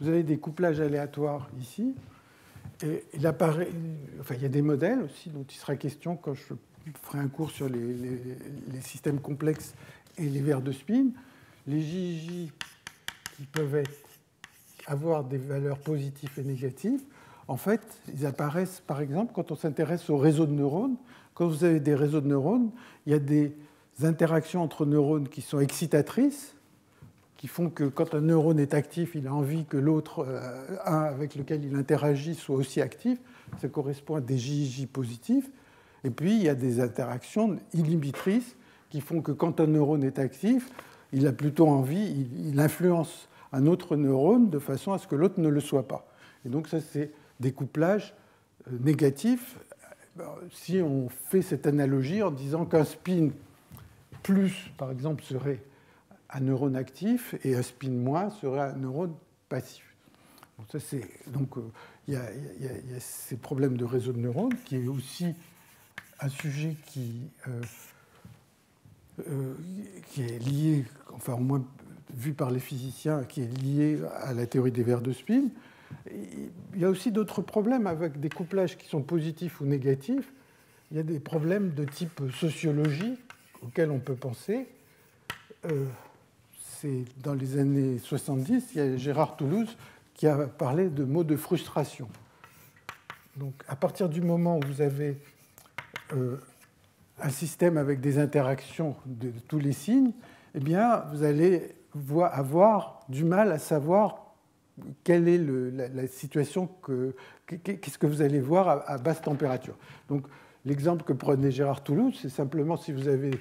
Vous avez des couplages aléatoires ici. Et il apparaît, enfin, il y a des modèles aussi dont il sera question quand je ferai un cours sur les systèmes complexes et les verres de spin. Les JJ qui peuvent avoir des valeurs positives et négatives, en fait, ils apparaissent, par exemple, quand on s'intéresse aux réseaux de neurones. Quand vous avez des réseaux de neurones, il y a des interactions entre neurones qui sont excitatrices, qui font que quand un neurone est actif, il a envie que l'autre, un avec lequel il interagit, soit aussi actif. Ça correspond à des JJ positifs. Et puis, il y a des interactions inhibitrices qui font que quand un neurone est actif, il a plutôt envie, il influence un autre neurone de façon à ce que l'autre ne le soit pas. Et donc ça, c'est des couplages négatifs. Si on fait cette analogie en disant qu'un spin plus, par exemple, serait un neurone actif et un spin moins serait un neurone passif. Donc il y a ces problèmes de réseau de neurones, qui est aussi un sujet qui est lié, enfin au moins vu par les physiciens, qui est lié à la théorie des verres de spin. Il y a aussi d'autres problèmes avec des couplages qui sont positifs ou négatifs. Il y a des problèmes de type sociologie auxquels on peut penser. C'est dans les années 70, il y a Gérard Toulouse qui a parlé de mots de frustration. Donc à partir du moment où vous avez un système avec des interactions de tous les signes, eh bien, vous allez avoir du mal à savoir quelle est la situation, qu'est-ce que vous allez voir à basse température. Donc, l'exemple que prenait Gérard Toulouse, c'est simplement si vous avez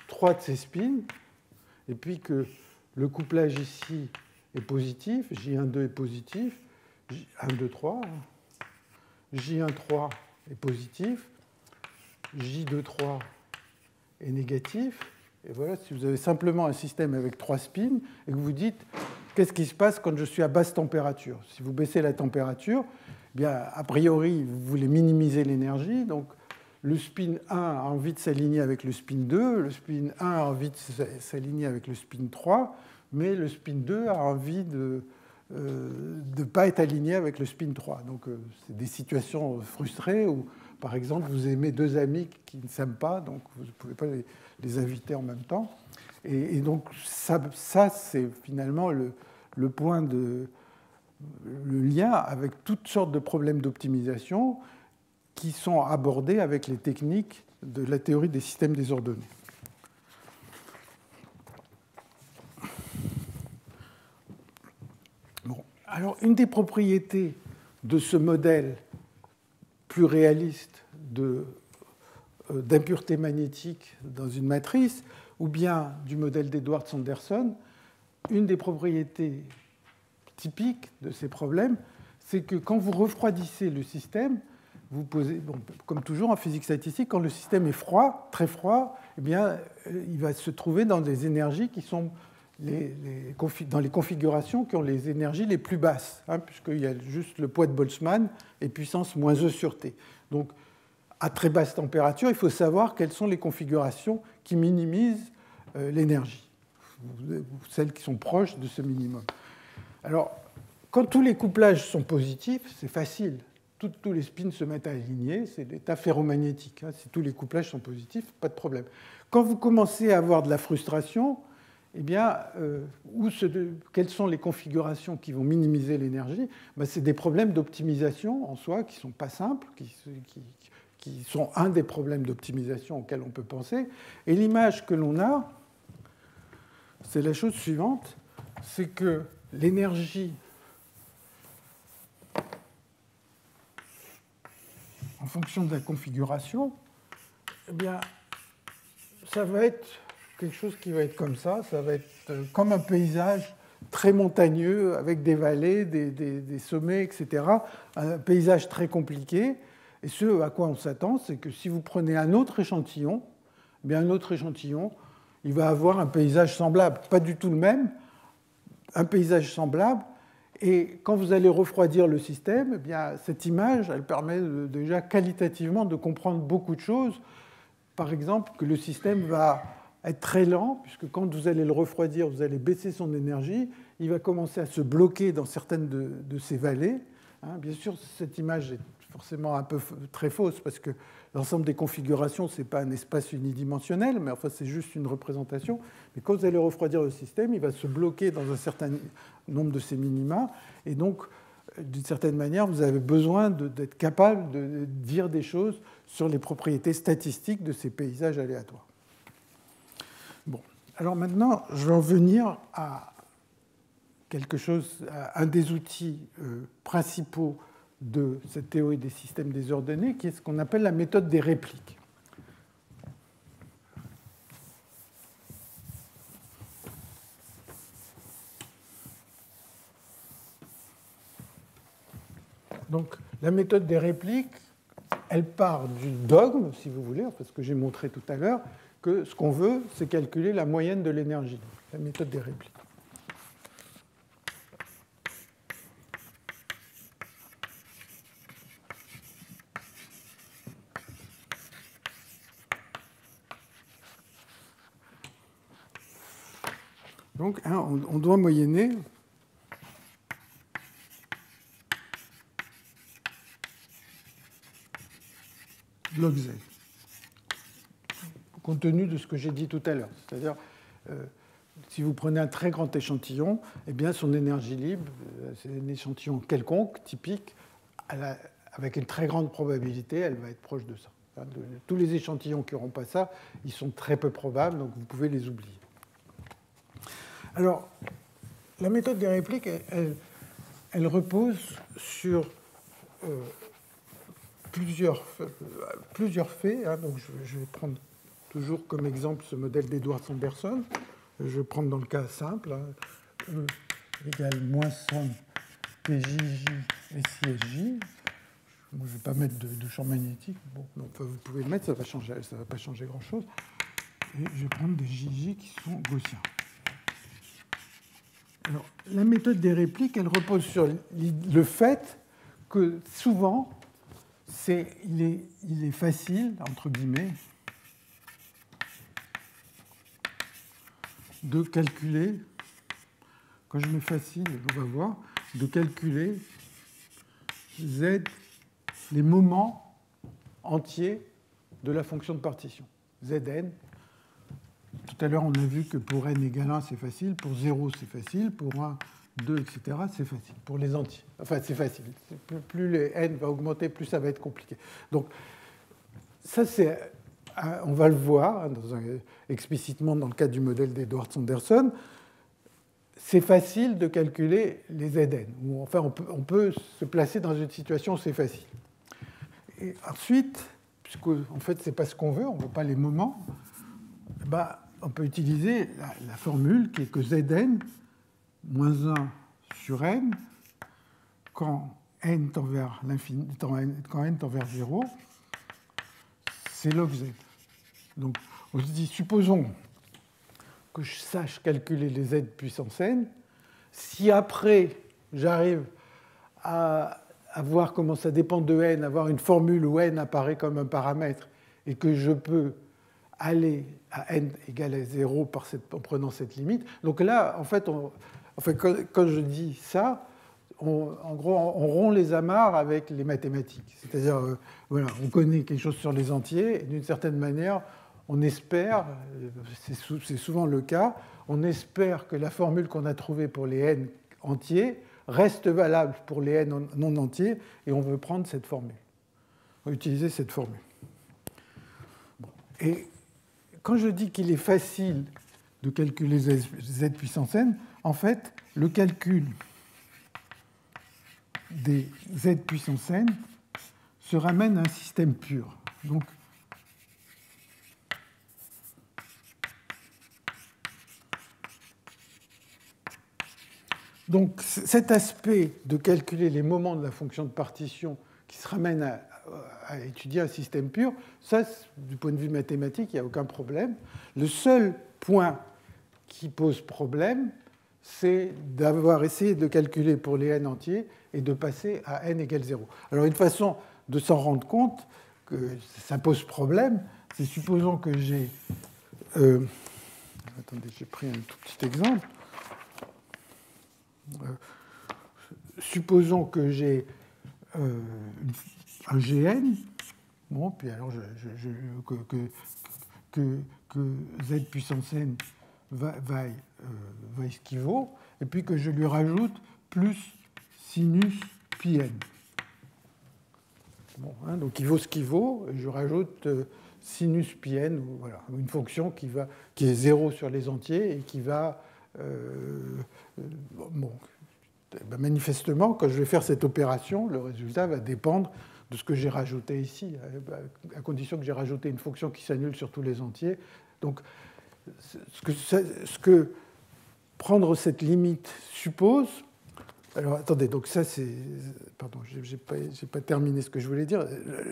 3 de ces spins, et puis que le couplage ici est positif, J1,2 est positif, J1,2,3, J1,3 est positif, J2,3 est négatif. Et voilà, si vous avez simplement un système avec 3 spins et que vous dites qu'est-ce qui se passe quand je suis à basse température? Si vous baissez la température, eh bien, a priori, vous voulez minimiser l'énergie. Donc, le spin 1 a envie de s'aligner avec le spin 2, le spin 1 a envie de s'aligner avec le spin 3, mais le spin 2 a envie de ne pas être aligné avec le spin 3. Donc, c'est des situations frustrées où, par exemple, vous aimez 2 amis qui ne s'aiment pas, donc vous ne pouvez pas les inviter en même temps. Et donc, ça c'est finalement le point le lien avec toutes sortes de problèmes d'optimisation qui sont abordés avec les techniques de la théorie des systèmes désordonnés. Bon. Alors, une des propriétés de ce modèle plus réaliste d'impureté magnétique dans une matrice, ou bien du modèle d'Edward Sanderson, une des propriétés typique de ces problèmes, c'est que quand vous refroidissez le système, vous posez, bon, comme toujours en physique statistique, quand le système est froid, très froid, eh bien, il va se trouver dans des énergies qui sont dans les configurations qui ont les énergies les plus basses, hein, puisqu'il y a juste le poids de Boltzmann et puissance moins E sur T. Donc, à très basse température, il faut savoir quelles sont les configurations qui minimisent l'énergie, celles qui sont proches de ce minimum. Alors, quand tous les couplages sont positifs, c'est facile. Tous les spins se mettent à aligner, c'est l'état ferromagnétique. Hein. Si tous les couplages sont positifs, pas de problème. Quand vous commencez à avoir de la frustration, eh bien, quelles sont les configurations qui vont minimiser l'énergie? Ben, c'est des problèmes d'optimisation en soi qui ne sont pas simples, qui sont un des problèmes d'optimisation auxquels on peut penser. Et l'image que l'on a, c'est la chose suivante, c'est que l'énergie en fonction de la configuration, eh bien, ça va être quelque chose qui va être comme ça va être comme un paysage très montagneux, avec des vallées, des sommets, etc. Un paysage très compliqué. Et ce à quoi on s'attend, c'est que si vous prenez un autre échantillon, eh bien un autre échantillon, il va avoir un paysage semblable. Pas du tout le même, un paysage semblable. Et quand vous allez refroidir le système, eh bien, cette image, elle permet déjà qualitativement de comprendre beaucoup de choses. Par exemple, que le système va être très lent, puisque quand vous allez le refroidir, vous allez baisser son énergie, il va commencer à se bloquer dans certaines de ces vallées. Bien sûr, cette image est forcément un peu très fausse, parce que l'ensemble des configurations, ce n'est pas un espace unidimensionnel, mais enfin, c'est juste une représentation. Mais quand vous allez refroidir le système, il va se bloquer dans un certain nombre de ces minima, et donc, d'une certaine manière, vous avez besoin d'être capable de dire des choses sur les propriétés statistiques de ces paysages aléatoires. Bon, alors maintenant, je vais en venir à quelque chose, à un des outils principaux de cette théorie des systèmes désordonnés, qui est ce qu'on appelle la méthode des répliques. Donc, la méthode des répliques, elle part du dogme, si vous voulez, parce que j'ai montré tout à l'heure, que ce qu'on veut, c'est calculer la moyenne de l'énergie, la méthode des répliques. Donc, on doit moyenner log z, compte tenu de ce que j'ai dit tout à l'heure. C'est-à-dire, si vous prenez un très grand échantillon, eh bien, son énergie libre, c'est un échantillon quelconque, typique, avec une très grande probabilité, elle va être proche de ça. Tous les échantillons qui n'auront pas ça, ils sont très peu probables, donc vous pouvez les oublier. Alors, la méthode des répliques, elle repose sur plusieurs faits. Hein. Donc je vais prendre toujours comme exemple ce modèle d'Edwardson-Berson. Je vais prendre dans le cas simple, hein, E égale moins somme PJJ et CSJ. Moi, je ne vais pas mettre de champ magnétique. Bon, enfin, vous pouvez le mettre, ça ne va pas changer grand-chose. Et je vais prendre des JJ qui sont gaussiens. Alors, la méthode des répliques, elle repose sur le fait que souvent, il est facile, entre guillemets, de calculer, quand je mets facile, on va voir, de calculer Z, les moments entiers de la fonction de partition, Zn. Tout à l'heure, on a vu que pour n égale 1, c'est facile, pour 0, c'est facile, pour 1, 2, etc., c'est facile, pour les entiers. Enfin, c'est facile. Plus les n va augmenter, plus ça va être compliqué. Donc, ça, on va le voir explicitement dans le cas du modèle d'Edwardson-Berson. C'est facile de calculer les Zn. Enfin, on peut se placer dans une situation où c'est facile. Et ensuite, puisque en fait, ce n'est pas ce qu'on veut, on ne veut pas les moments, on peut utiliser la formule qui est que Zn moins 1 sur n quand n tend vers l'infini, quand n tend vers 0, c'est log z. Donc, on se dit, supposons que je sache calculer les z puissance n. Si après, j'arrive à voir comment ça dépend de n, avoir une formule où n apparaît comme un paramètre, et que je peux aller à n égale à 0 en prenant cette limite. Donc là, en fait, quand je dis ça, en gros, on rompt les amarres avec les mathématiques. C'est-à-dire, voilà, on connaît quelque chose sur les entiers, et d'une certaine manière, on espère, c'est souvent le cas, on espère que la formule qu'on a trouvée pour les n entiers reste valable pour les n non entiers, et on veut prendre cette formule. On va utiliser cette formule. Bon. Et quand je dis qu'il est facile de calculer z puissance n, en fait, le calcul des z puissance n se ramène à un système pur. Donc cet aspect de calculer les moments de la fonction de partition qui se ramène à étudier un système pur, ça, du point de vue mathématique, il n'y a aucun problème. Le seul point qui pose problème, c'est d'avoir essayé de calculer pour les n entiers et de passer à n égale 0. Alors une façon de s'en rendre compte que ça pose problème, c'est supposons que j'ai... attendez, j'ai pris un tout petit exemple. Supposons que j'ai un Gn, bon, puis alors que z puissance n va équivaut, et puis que je lui rajoute plus sinus pi n. Bon, hein, donc il vaut ce qu'il vaut, et je rajoute sinus pi n, voilà, une fonction qui est 0 sur les entiers et qui va... bon, ben manifestement, quand je vais faire cette opération, le résultat va dépendre de ce que j'ai rajouté ici, à condition que j'ai rajouté une fonction qui s'annule sur tous les entiers. Donc, ce que prendre cette limite suppose... Alors, attendez, donc ça, c'est... Pardon, je n'ai pas terminé ce que je voulais dire.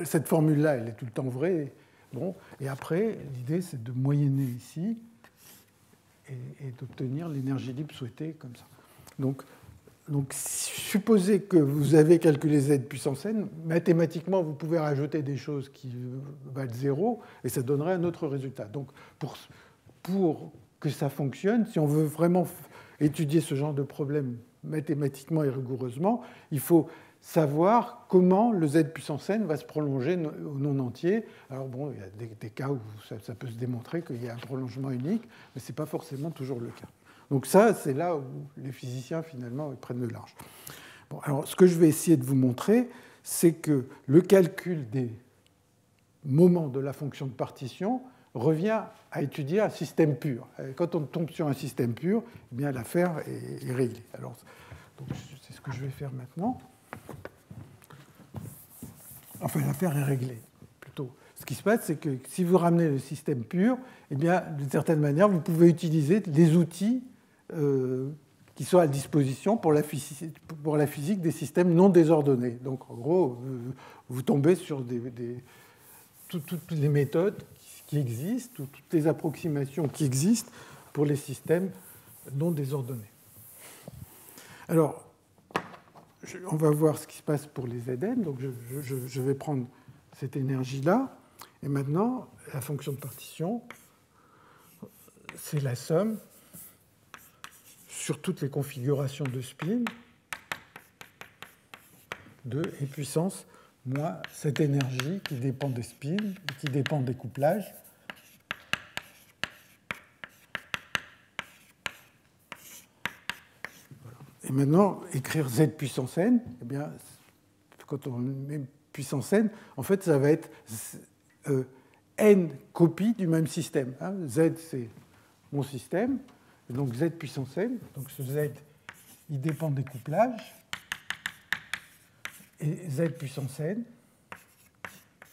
Cette formule-là, elle est tout le temps vraie. Bon, et après, l'idée, c'est de moyenner ici et d'obtenir l'énergie libre souhaitée comme ça. Donc, supposez que vous avez calculé z puissance n, mathématiquement, vous pouvez rajouter des choses qui valent 0, et ça donnerait un autre résultat. Donc, pour que ça fonctionne, si on veut vraiment étudier ce genre de problème mathématiquement et rigoureusement, il faut savoir comment le z puissance n va se prolonger au non entier. Alors bon, il y a des cas où ça peut se démontrer qu'il y a un prolongement unique, mais ce n'est pas forcément toujours le cas. Donc ça, c'est là où les physiciens, finalement, ils prennent le large. Bon, alors, ce que je vais essayer de vous montrer, c'est que le calcul des moments de la fonction de partition revient à étudier un système pur. Quand on tombe sur un système pur, eh bien, l'affaire est réglée. Alors, c'est ce que je vais faire maintenant. Enfin, l'affaire est réglée, plutôt. Ce qui se passe, c'est que si vous ramenez le système pur, eh bien, d'une certaine manière, vous pouvez utiliser les outils qui sont à disposition pour la physique des systèmes non désordonnés. Donc, en gros, vous tombez sur toutes les méthodes qui existent, ou toutes les approximations qui existent pour les systèmes non désordonnés. Alors, on va voir ce qui se passe pour les Zn. Donc, je vais prendre cette énergie-là. Et maintenant, la fonction de partition, c'est la somme sur toutes les configurations de spin de E puissance moins cette énergie qui dépend des spins et qui dépend des couplages. Voilà. Et maintenant, écrire z puissance n, eh bien, quand on met puissance n, en fait, ça va être n copies du même système. Z, c'est mon système. Et donc z puissance n, donc ce z, il dépend des couplages. Et z puissance n,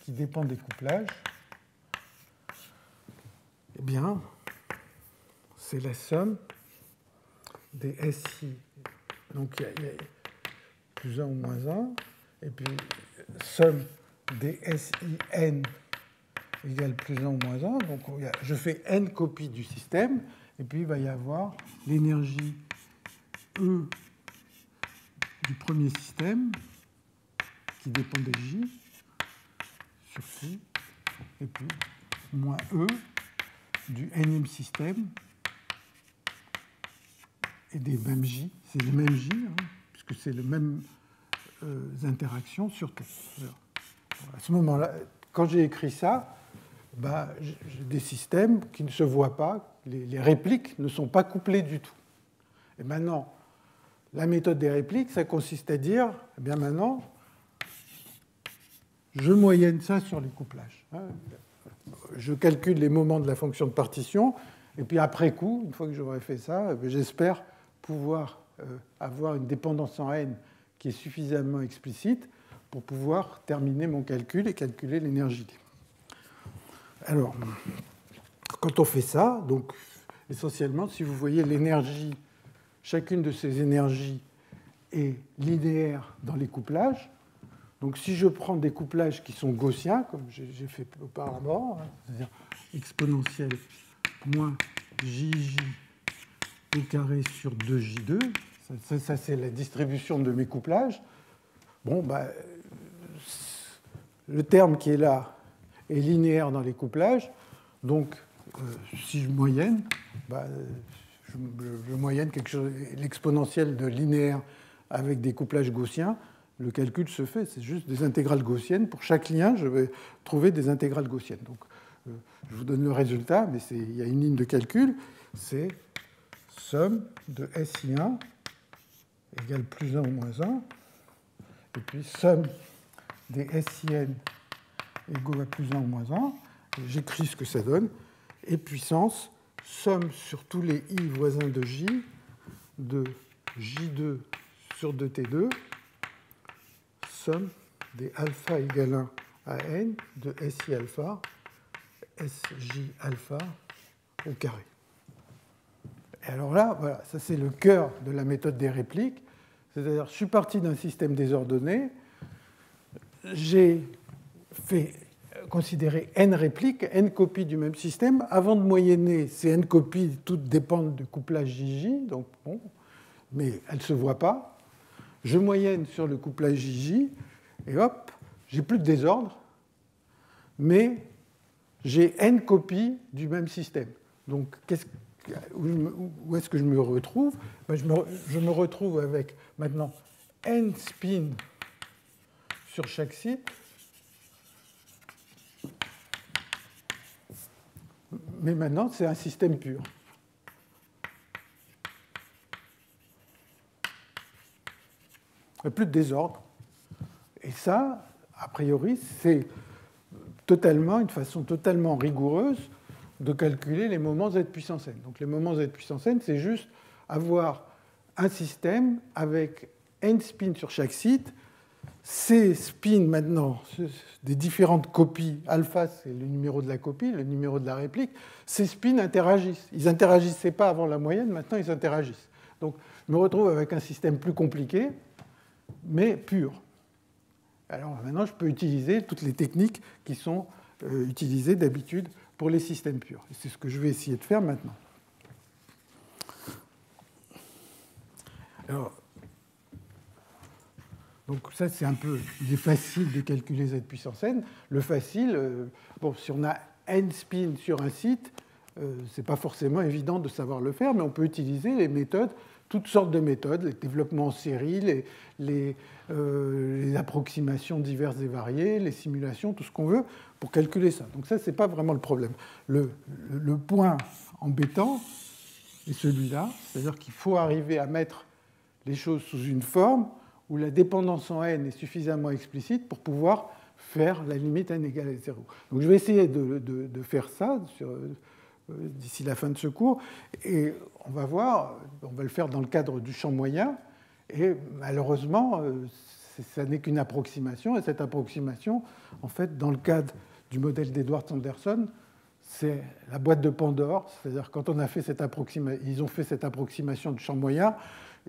qui dépend des couplages, eh bien, c'est la somme des SI Donc il y a plus 1 ou moins 1, et puis somme des SIN égale plus 1 ou moins 1. Donc je fais n copies du système, et puis il va y avoir l'énergie E du premier système qui dépend des J sur C, et puis moins E du nème système et des mêmes J. C'est les mêmes J, hein, puisque c'est les mêmes interactions sur T. Alors, à ce moment-là, quand j'ai écrit ça, j'ai des systèmes qui ne se voient pas, les répliques ne sont pas couplées du tout. Et maintenant, la méthode des répliques, ça consiste à dire, eh bien maintenant, je moyenne ça sur les couplages. Je calcule les moments de la fonction de partition, et puis après coup, une fois que j'aurai fait ça, j'espère pouvoir avoir une dépendance en n qui est suffisamment explicite pour pouvoir terminer mon calcul et calculer l'énergie libre. Alors, quand on fait ça, donc essentiellement, si vous voyez l'énergie, chacune de ces énergies est linéaire dans les couplages. Donc si je prends des couplages qui sont gaussiens, comme j'ai fait auparavant, c'est-à-dire exponentielle moins JJ au carré sur 2J2, ça c'est la distribution de mes couplages. Bon, le terme qui est là est linéaire dans les couplages, donc si je moyenne, je moyenne quelque chose, l'exponentielle de linéaire avec des couplages gaussiens, le calcul se fait, c'est juste des intégrales gaussiennes. Pour chaque lien, je vais trouver des intégrales gaussiennes. Donc, je vous donne le résultat, mais il y a une ligne de calcul, c'est somme de SI1 égale plus 1 ou moins 1, et puis somme des SIN égale à plus 1 ou moins 1, j'écris ce que ça donne, et puissance, somme sur tous les I voisins de J, de J2 sur 2T2, somme des alpha égale 1 à n de SI alpha, SJ alpha au carré. Et alors là, voilà, ça c'est le cœur de la méthode des répliques. C'est-à-dire, je suis parti d'un système désordonné, j'ai fait considérer n répliques, n copies du même système. Avant de moyenner, ces n copies, toutes dépendent du couplage JJ, donc bon, mais elles ne se voient pas. Je moyenne sur le couplage JJ, et hop, j'ai plus de désordre, mais j'ai n copies du même système. Donc, où est-ce que je me retrouve? Je me retrouve avec maintenant n spin sur chaque site, mais maintenant c'est un système pur. Il n'y a plus de désordre. Et ça, a priori, c'est une façon totalement rigoureuse de calculer les moments z puissance n. Donc les moments z puissance n, c'est juste avoir un système avec n spins sur chaque site. Ces spins, maintenant, des différentes copies, alpha, c'est le numéro de la copie, le numéro de la réplique, ces spins interagissent. Ils n'interagisssaient pas avant la moyenne, maintenant ils interagissent. Donc je me retrouve avec un système plus compliqué, mais pur. Alors maintenant, je peux utiliser toutes les techniques qui sont utilisées d'habitude pour les systèmes purs. Et c'est ce que je vais essayer de faire maintenant. Alors, donc ça, c'est un peu... Il est facile de calculer z puissance n. Le facile, bon, si on a n spin sur un site, ce n'est pas forcément évident de savoir le faire, mais on peut utiliser les méthodes, toutes sortes de méthodes, les développements en série, les approximations diverses et variées, les simulations, tout ce qu'on veut, pour calculer ça. Donc ça, ce n'est pas vraiment le problème. Le point embêtant est celui-là, c'est-à-dire qu'il faut arriver à mettre les choses sous une forme où la dépendance en n est suffisamment explicite pour pouvoir faire la limite n égale à 0. Donc je vais essayer de faire ça d'ici la fin de ce cours, et on va voir, on va le faire dans le cadre du champ moyen, et malheureusement, ça n'est qu'une approximation, et cette approximation, en fait, dans le cadre du modèle d'Edward Sanderson, c'est la boîte de Pandore, c'est-à-dire quand on a fait ils ont fait cette approximation du champ moyen,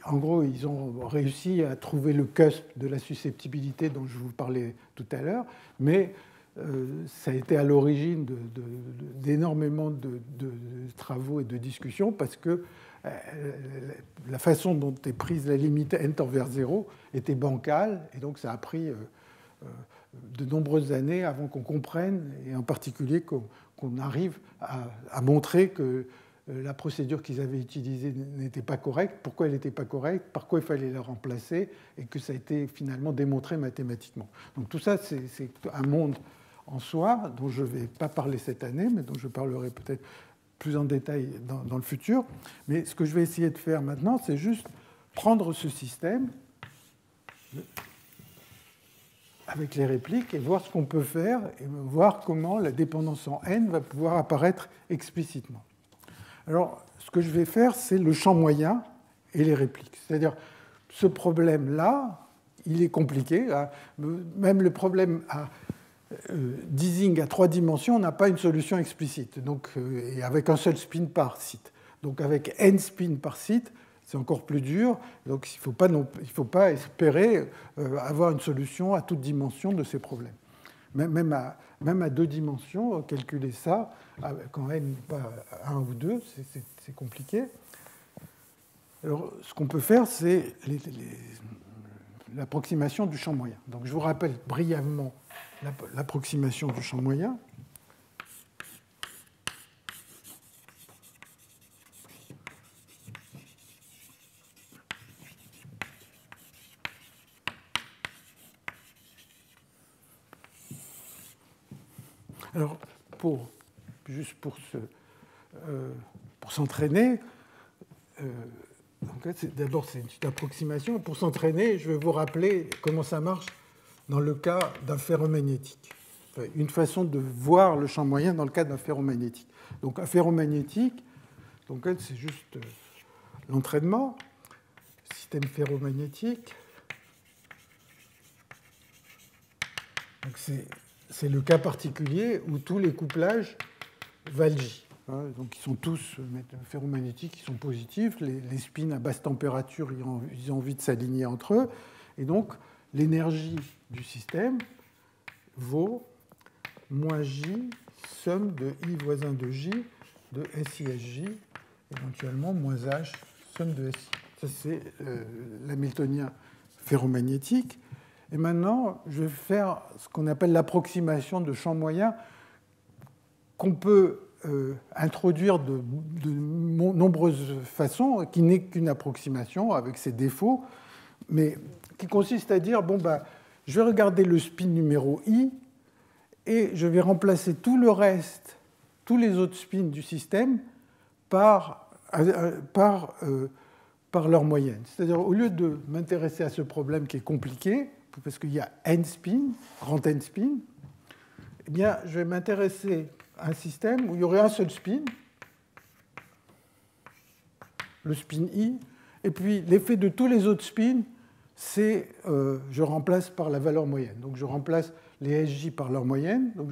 en gros, ils ont réussi à trouver le cusp de la susceptibilité dont je vous parlais tout à l'heure, mais ça a été à l'origine d'énormément de travaux et de discussions parce que la façon dont est prise la limite n tend vers 0 était bancale, et donc ça a pris de nombreuses années avant qu'on comprenne, et en particulier qu'on arrive à montrer que la procédure qu'ils avaient utilisée n'était pas correcte, pourquoi elle n'était pas correcte, par quoi il fallait la remplacer, et que ça a été finalement démontré mathématiquement. Donc tout ça, c'est un monde en soi dont je ne vais pas parler cette année, mais dont je parlerai peut-être plus en détail dans le futur. Mais ce que je vais essayer de faire maintenant, c'est juste prendre ce système avec les répliques et voir ce qu'on peut faire et voir comment la dépendance en n va pouvoir apparaître explicitement. Alors, ce que je vais faire, c'est le champ moyen et les répliques. C'est-à-dire, ce problème-là, il est compliqué. Même le problème à d'Ising à 3 dimensions n'a pas une solution explicite, donc, et avec un seul spin par site. Donc, avec n spins par site, c'est encore plus dur. Donc, il ne faut pas espérer avoir une solution à toute dimension de ces problèmes. Même à 2 dimensions, calculer ça, quand n n'est pas 1 ou 2, c'est compliqué. Alors, ce qu'on peut faire, c'est l'approximation du champ moyen. Donc, je vous rappelle brièvement l'approximation du champ moyen. Alors, juste pour s'entraîner, d'abord c'est une approximation. Pour s'entraîner, je vais vous rappeler comment ça marche dans le cas d'un ferromagnétique. Enfin, une façon de voir le champ moyen dans le cas d'un ferromagnétique. Donc un ferromagnétique, c'est juste l'entraînement, système ferromagnétique. Donc c'est le cas particulier où tous les couplages valent J. Donc ils sont tous ferromagnétiques, ils sont positifs. Les spins à basse température, ils ont envie de s'aligner entre eux. Et donc l'énergie du système vaut moins J, somme de I voisin de J, de SISJ, éventuellement moins H, somme de SI. Ça, c'est l'hamiltonien ferromagnétique. Et maintenant, je vais faire ce qu'on appelle l'approximation de champ moyen qu'on peut introduire de nombreuses façons, qui n'est qu'une approximation avec ses défauts, mais qui consiste à dire, je vais regarder le spin numéro I et je vais remplacer tout le reste, tous les autres spins du système par leur moyenne. C'est-à-dire, au lieu de m'intéresser à ce problème qui est compliqué, parce qu'il y a n spins, grand n spins, eh bien, je vais m'intéresser à un système où il y aurait un seul spin, le spin I, et puis l'effet de tous les autres spins, c'est je remplace par la valeur moyenne. Donc je remplace les SJ par leur moyenne. Donc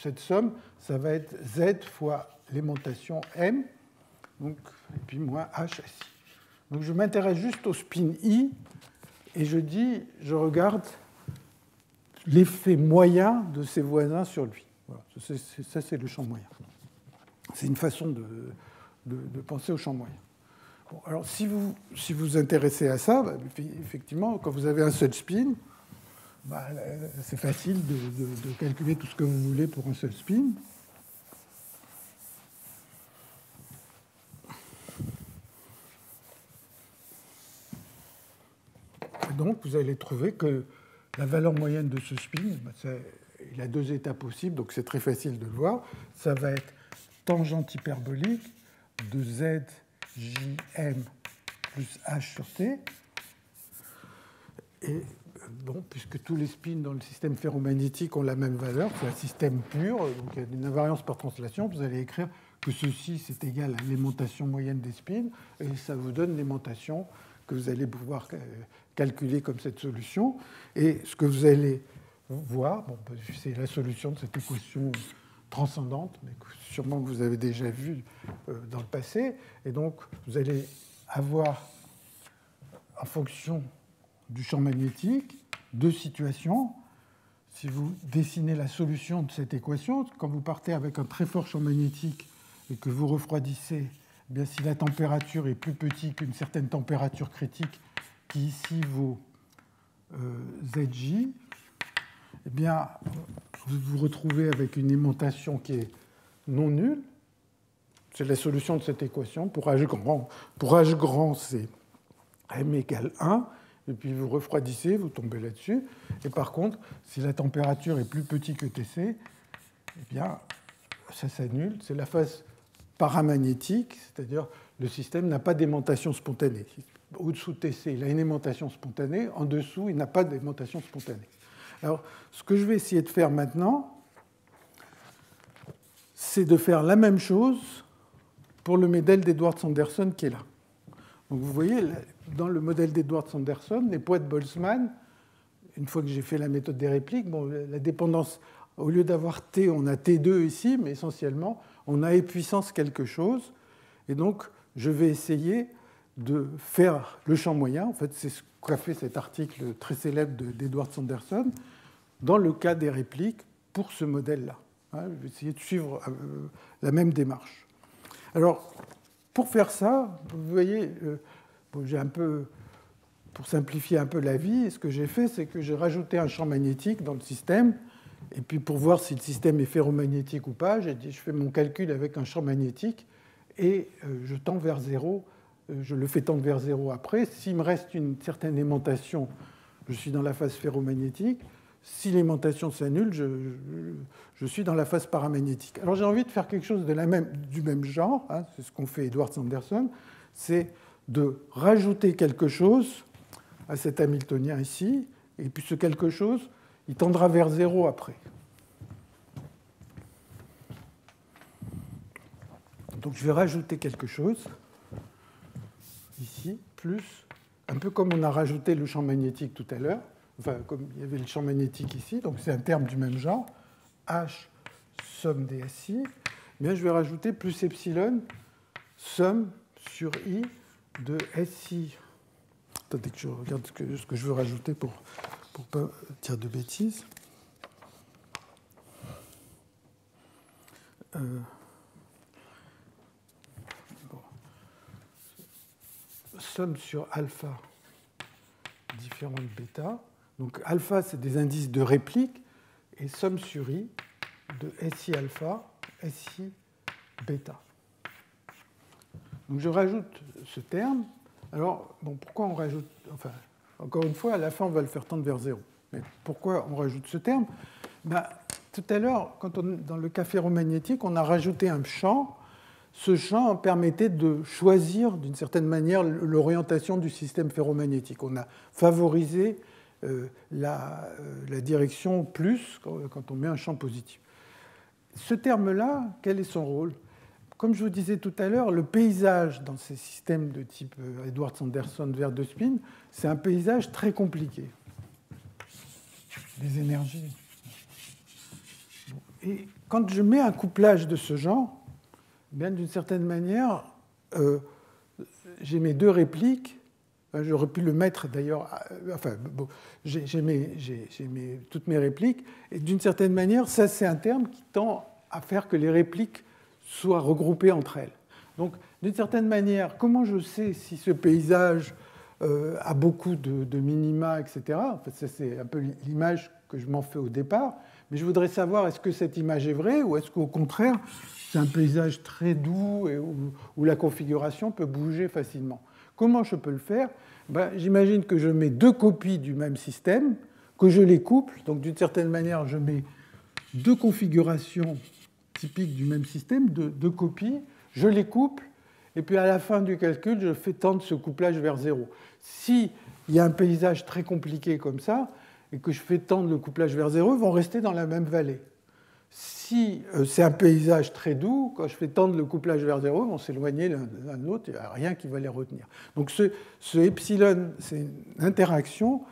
cette somme, ça va être Z fois l'aimantation M, donc, et puis moins HSI. Donc je m'intéresse juste au spin I, et je regarde l'effet moyen de ses voisins sur lui. Voilà. Ça, c'est le champ moyen. C'est une façon de penser au champ moyen. Bon, alors, si vous vous intéressez à ça, effectivement, quand vous avez un seul spin, c'est facile de calculer tout ce que vous voulez pour un seul spin. Et donc, vous allez trouver que la valeur moyenne de ce spin, il a 2 états possibles, donc c'est très facile de le voir. Ça va être tangente hyperbolique de ZJM plus H sur T. Et puisque tous les spins dans le système ferromagnétique ont la même valeur, c'est un système pur, donc il y a une invariance par translation, vous allez écrire que ceci c'est égal à l'aimantation moyenne des spins, et ça vous donne l'aimantation que vous allez pouvoir calculer comme cette solution. Et ce que vous allez voir, c'est la solution de cette équation transcendante, mais sûrement que vous avez déjà vu dans le passé. Et donc, vous allez avoir, en fonction du champ magnétique, deux situations. Si vous dessinez la solution de cette équation, quand vous partez avec un très fort champ magnétique et que vous refroidissez, eh bien, si la température est plus petite qu'une certaine température critique, qui ici vaut Zj, eh bien, vous vous retrouvez avec une aimantation qui est non nulle. C'est la solution de cette équation. Pour h grand, c'est m égale 1. Et puis vous refroidissez, vous tombez là-dessus. Et par contre, si la température est plus petite que Tc, eh bien, ça s'annule. C'est la phase paramagnétique, c'est-à-dire le système n'a pas d'aimantation spontanée. Au-dessous de Tc, il a une aimantation spontanée. En dessous, il n'a pas d'aimantation spontanée. Alors, ce que je vais essayer de faire maintenant, c'est de faire la même chose pour le modèle d'Edwards-Sanderson qui est là. Donc vous voyez, dans le modèle d'Edwards-Sanderson, les poids de Boltzmann, une fois que j'ai fait la méthode des répliques, bon, la dépendance, au lieu d'avoir T, on a T2 ici, mais essentiellement, on a E puissance quelque chose. Et donc, je vais essayer de faire le champ moyen. En fait, c'est ce qu'a fait cet article très célèbre d'Edwards-Sanderson dans le cas des répliques pour ce modèle-là. Je vais essayer de suivre la même démarche. Alors, pour faire ça, vous voyez, j'ai un peu, pour simplifier un peu la vie, ce que j'ai fait, c'est que j'ai rajouté un champ magnétique dans le système. Et puis, pour voir si le système est ferromagnétique ou pas, j'ai dit, je fais mon calcul avec un champ magnétique et je tends vers 0. Je le fais tendre vers 0 après. S'il me reste une certaine aimantation, je suis dans la phase ferromagnétique. Si l'aimantation s'annule, je suis dans la phase paramagnétique. Alors j'ai envie de faire quelque chose du même genre, hein, c'est ce qu'ont fait Edwards-Sanderson, c'est de rajouter quelque chose à cet Hamiltonien ici, et puis ce quelque chose, il tendra vers 0 après. Donc je vais rajouter quelque chose ici, plus, un peu comme on a rajouté le champ magnétique tout à l'heure, enfin comme il y avait le champ magnétique ici, donc c'est un terme du même genre, H somme des SI, bien je vais rajouter plus epsilon somme sur I de SI. Attendez que je regarde ce que je veux rajouter pour ne pas dire de bêtises. Somme sur alpha différent de bêta. Donc alpha, c'est des indices de réplique, et somme sur I de SI alpha, SI bêta. Donc je rajoute ce terme. Alors, bon, pourquoi on rajoute... Enfin, encore une fois, à la fin, on va le faire tendre vers 0. Mais pourquoi on rajoute ce terme? Tout à l'heure, dans le cas ferromagnétique, on a rajouté un champ. Ce champ permettait de choisir, d'une certaine manière, l'orientation du système ferromagnétique. On a favorisé la direction plus quand on met un champ positif. Ce terme-là, quel est son rôle? Comme je vous disais tout à l'heure, le paysage dans ces systèmes de type Edwards-Sanderson vers deux spins, c'est un paysage très compliqué. Les énergies. Et quand je mets un couplage de ce genre, bien d'une certaine manière, j'ai mes deux répliques. J'aurais pu le mettre d'ailleurs. Enfin, bon, j'ai toutes mes répliques. Et d'une certaine manière, ça, c'est un terme qui tend à faire que les répliques soient regroupées entre elles. Donc, d'une certaine manière, comment je sais si ce paysage a beaucoup de minima, etc. En fait, ça, c'est un peu l'image que je m'en fais au départ. Mais je voudrais savoir, est-ce que cette image est vraie ou est-ce qu'au contraire, c'est un paysage très doux et où la configuration peut bouger facilement. Comment je peux le faire? J'imagine que je mets deux copies du même système, que je les couple. Donc, d'une certaine manière, je mets deux configurations typiques du même système, deux copies, je les couple, et puis à la fin du calcul, je fais tendre ce couplage vers 0. S'il y a un paysage très compliqué comme ça, et que je fais tendre le couplage vers 0, ils vont rester dans la même vallée. Si c'est un paysage très doux, quand je fais tendre le couplage vers 0, ils vont s'éloigner l'un de l'autre, il n'y a rien qui va les retenir. Donc ce epsilon, c'est une interaction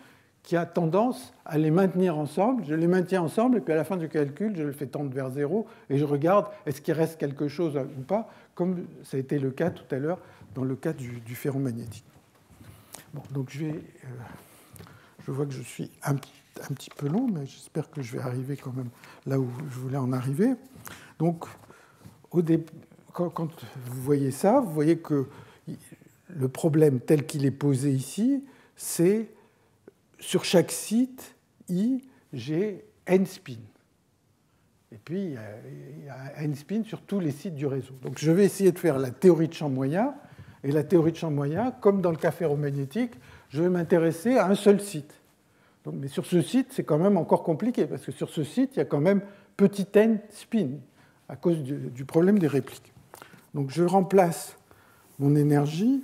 qui a tendance à les maintenir ensemble. Je les maintiens ensemble, et puis à la fin du calcul, je le fais tendre vers 0, et je regarde est-ce qu'il reste quelque chose ou pas, comme ça a été le cas tout à l'heure dans le cas du ferromagnétique. Bon, donc je vois que je suis un petit peu long, mais j'espère que je vais arriver quand même là où je voulais en arriver. Donc, quand vous voyez ça, vous voyez que le problème tel qu'il est posé ici, c'est sur chaque site I, j'ai n spin. Et puis, il y a n spin sur tous les sites du réseau. Donc, je vais essayer de faire la théorie de champ moyen. Et la théorie de champ moyen, comme dans le cas ferromagnétique, je vais m'intéresser à un seul site. Donc, mais sur ce site, c'est quand même encore compliqué, parce que sur ce site, il y a quand même petit n spin, à cause du problème des répliques. Donc, je remplace mon énergie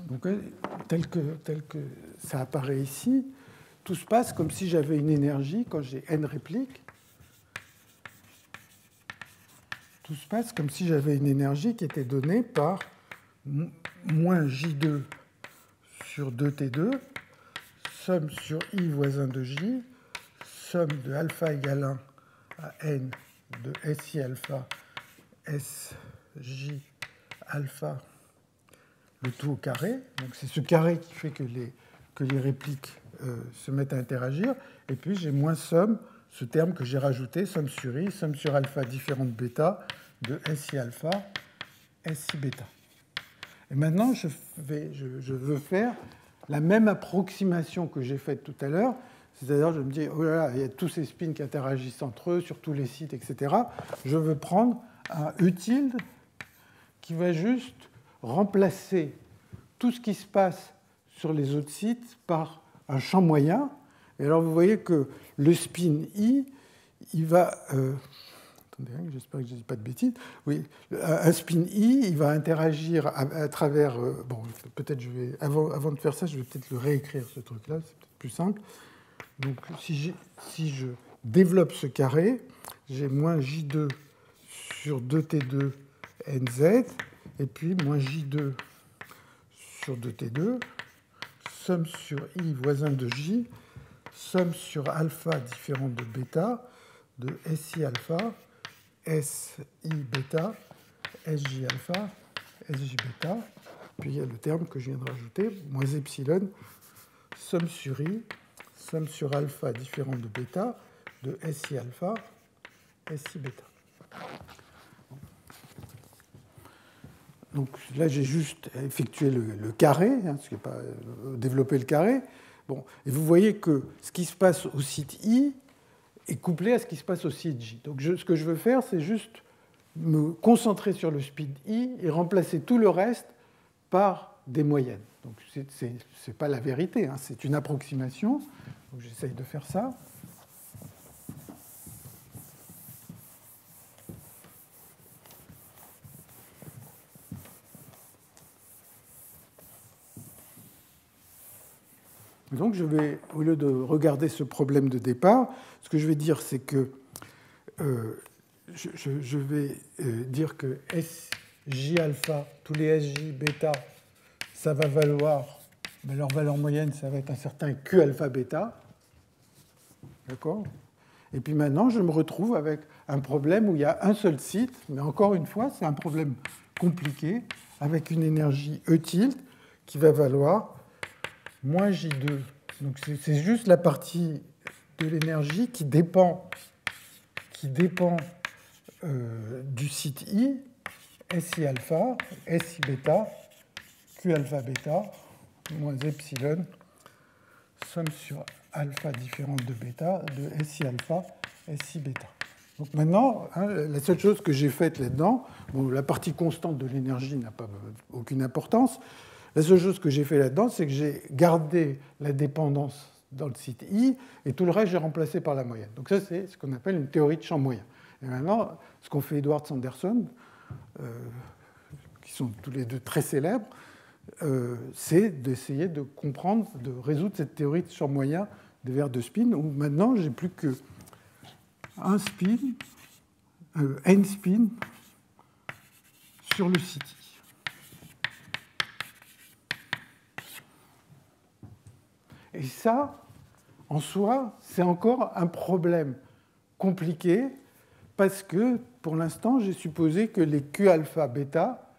donc, tel que ça apparaît ici. Tout se passe comme si j'avais une énergie, quand j'ai n répliques, tout se passe comme si j'avais une énergie qui était donnée par moins J2 sur 2T2, somme sur I voisin de J, somme de alpha égale 1 à n de SI alpha, SJ alpha, le tout au carré. Donc c'est ce carré qui fait que les répliques se mettent à interagir. Et puis j'ai moins somme, ce terme que j'ai rajouté, somme sur I, somme sur alpha différente bêta de SI alpha, SI bêta. Et maintenant, je veux faire la même approximation que j'ai faite tout à l'heure. C'est-à-dire, je me dis, oh là là, il y a tous ces spins qui interagissent entre eux sur tous les sites, etc. Je veux prendre un E tilde qui va juste remplacer tout ce qui se passe sur les autres sites par un champ moyen. Et alors, vous voyez que le spin I, il va... attendez, j'espère que je ne dis pas de bêtises. Oui, un spin I, il va interagir à travers... bon, peut-être je vais... Avant de faire ça, je vais peut-être le réécrire, ce truc-là. C'est peut-être plus simple. Donc, si je développe ce carré, j'ai moins J2 sur 2T2 NZ, et puis moins J2 sur 2T2, somme sur I voisin de J, somme sur alpha différente de bêta, de SI alpha, SI bêta, SJ alpha, SJ bêta, puis il y a le terme que je viens de rajouter, moins epsilon, somme sur I, somme sur alpha différente de bêta, de SI alpha, SI bêta. Donc là, j'ai juste effectué le carré, ce qui n'est pas développer le carré. Bon, et vous voyez que ce qui se passe au site I est couplé à ce qui se passe au site J. Donc ce que je veux faire, c'est juste me concentrer sur le spin I et remplacer tout le reste par des moyennes. Donc ce n'est pas la vérité, c'est une approximation. Donc j'essaye de faire ça. Donc je vais, au lieu de regarder ce problème de départ, ce que je vais dire, c'est que je vais dire que SJ alpha, tous les SJ bêta, ça va valoir, leur valeur moyenne, ça va être un certain Q alpha bêta. D'accord ? Et puis maintenant, je me retrouve avec un problème où il y a un seul site, mais encore une fois, c'est un problème compliqué, avec une énergie E tilde qui va valoir moins J2. Donc c'est juste la partie de l'énergie qui dépend du site I, SI alpha, SI bêta, Q alpha bêta, moins epsilon, somme sur alpha différente de bêta, de SI alpha, SI bêta. Donc maintenant, la seule chose que j'ai faite là-dedans, bon, la partie constante de l'énergie n'a pas aucune importance. La seule chose que j'ai fait là-dedans, c'est que j'ai gardé la dépendance dans le site I, et tout le reste, j'ai remplacé par la moyenne. Donc ça, c'est ce qu'on appelle une théorie de champ moyen. Et maintenant, ce qu'ont fait Edward Sanderson, qui sont tous les deux très célèbres, c'est d'essayer de comprendre, de résoudre cette théorie de champ moyen des verres de spin, où maintenant, j'ai plus que un spin, n spin, sur le CT. Et ça, en soi, c'est encore un problème compliqué parce que, pour l'instant, j'ai supposé que les Q alpha bêta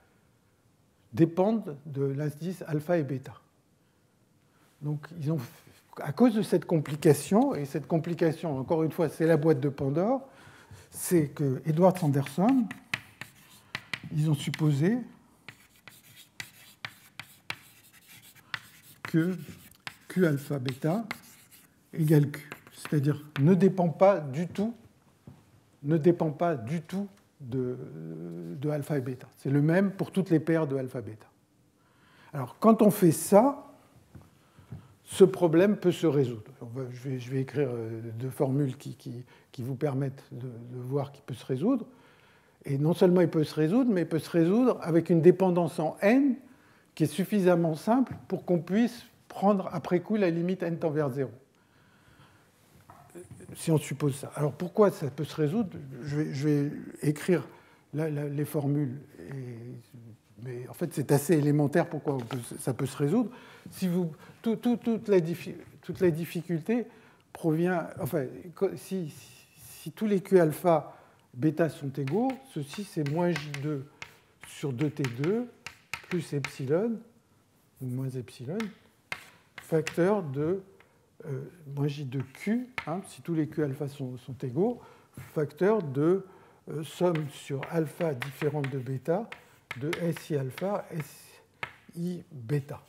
dépendent de l'indice alpha et bêta. Donc, ils ont, à cause de cette complication, et cette complication, encore une fois, c'est la boîte de Pandore, c'est que Edwards-Anderson, ils ont supposé que Q alpha bêta égale Q, c'est-à-dire ne dépend pas du tout de alpha et bêta. C'est le même pour toutes les paires de alpha bêta. Alors, quand on fait ça, ce problème peut se résoudre. Je vais écrire deux formules qui vous permettent de voir qu'il peut se résoudre. Et non seulement il peut se résoudre, mais il peut se résoudre avec une dépendance en n qui est suffisamment simple pour qu'on puisse prendre après coup la limite n tend vers 0. Si on suppose ça. Alors pourquoi ça peut se résoudre? Je vais écrire les formules. Mais en fait, c'est assez élémentaire pourquoi ça peut se résoudre. Si toute la difficulté provient... Enfin, si tous les Q alpha bêta sont égaux, ceci c'est moins J2 sur 2T2 plus epsilon, ou moins epsilon, facteur de moins J2Q, hein, si tous les Q alpha sont égaux, facteur de somme sur alpha différente de bêta de SI alpha, SI bêta.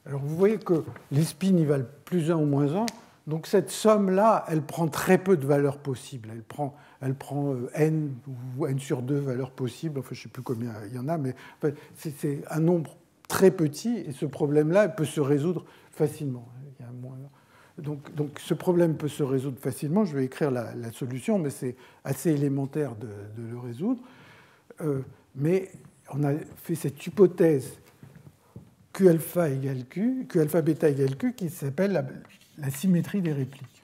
Alors vous voyez que les spins ils valent plus 1 ou moins 1, donc cette somme-là, elle prend très peu de valeurs possibles. Elle prend n ou n sur 2 valeurs possibles, enfin je ne sais plus combien il y en a, mais enfin, c'est un nombre très petit, et ce problème-là peut se résoudre facilement. Il y a un moins. Donc ce problème peut se résoudre facilement, je vais écrire la solution, mais c'est assez élémentaire de le résoudre. Mais on a fait cette hypothèse Q alpha égale Q, Q alpha bêta égale Q, qui s'appelle la symétrie des répliques.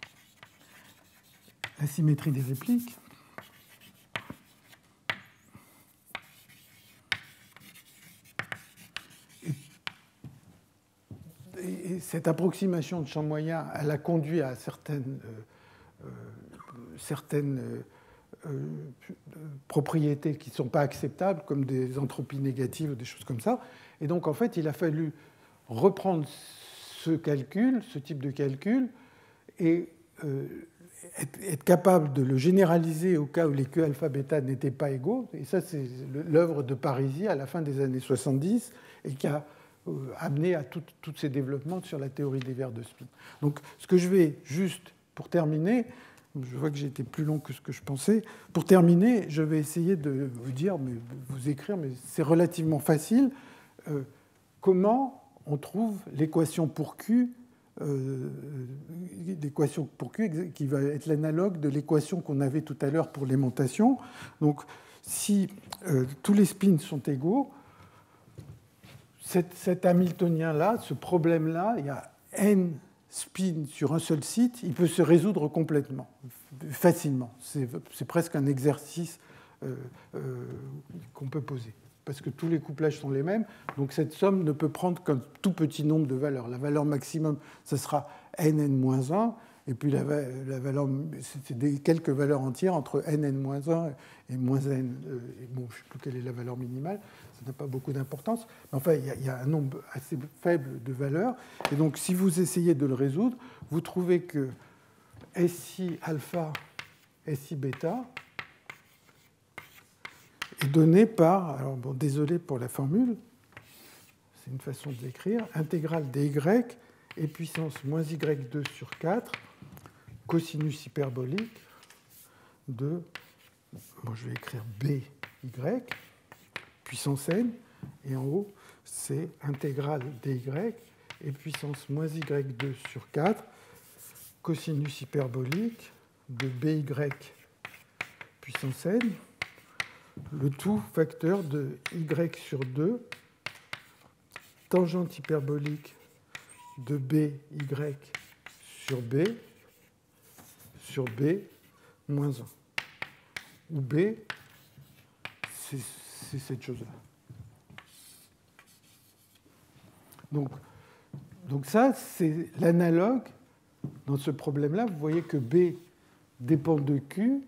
La symétrie des répliques, et cette approximation de champ moyen, elle a conduit à certaines propriétés qui ne sont pas acceptables, comme des entropies négatives ou des choses comme ça. Et donc, en fait, il a fallu reprendre ce calcul, ce type de calcul, et être capable de le généraliser au cas où les Q alpha bêta n'étaient pas égaux. Et ça, c'est l'œuvre de Parisi à la fin des années 70, et qui a amené à tous ces développements sur la théorie des verres de spin. Donc, ce que je vais juste, pour terminer, je vois que j'ai été plus long que ce que je pensais. Pour terminer, je vais essayer de vous dire, mais vous écrire, mais c'est relativement facile, comment on trouve l'équation pour Q, l'équation pour Q qui va être l'analogue de l'équation qu'on avait tout à l'heure pour l'aimantation. Donc, si tous les spins sont égaux, cet Hamiltonien-là, ce problème-là, il y a n spin sur un seul site, il peut se résoudre complètement, facilement. C'est presque un exercice qu'on peut poser, parce que tous les couplages sont les mêmes, donc cette somme ne peut prendre qu'un tout petit nombre de valeurs. La valeur maximum, ce sera nn-1, et puis la valeur, c'est quelques valeurs entières entre nn-1 et moins n. Bon, je ne sais plus quelle est la valeur minimale, ça n'a pas beaucoup d'importance. Mais enfin, il y a un nombre assez faible de valeurs. Et donc, si vous essayez de le résoudre, vous trouvez que SI alpha, SI bêta est donné par, alors bon, désolé pour la formule, c'est une façon de l'écrire, intégrale dy et puissance moins y2 sur 4, cosinus hyperbolique de, bon, je vais écrire by, puissance n, et en haut, c'est intégrale dy et puissance moins y2 sur 4, cosinus hyperbolique de by puissance n, le tout facteur de y sur 2, tangente hyperbolique de by sur b moins 1, où b, c'est cette chose-là. Donc ça, c'est l'analogue dans ce problème-là. Vous voyez que B dépend de Q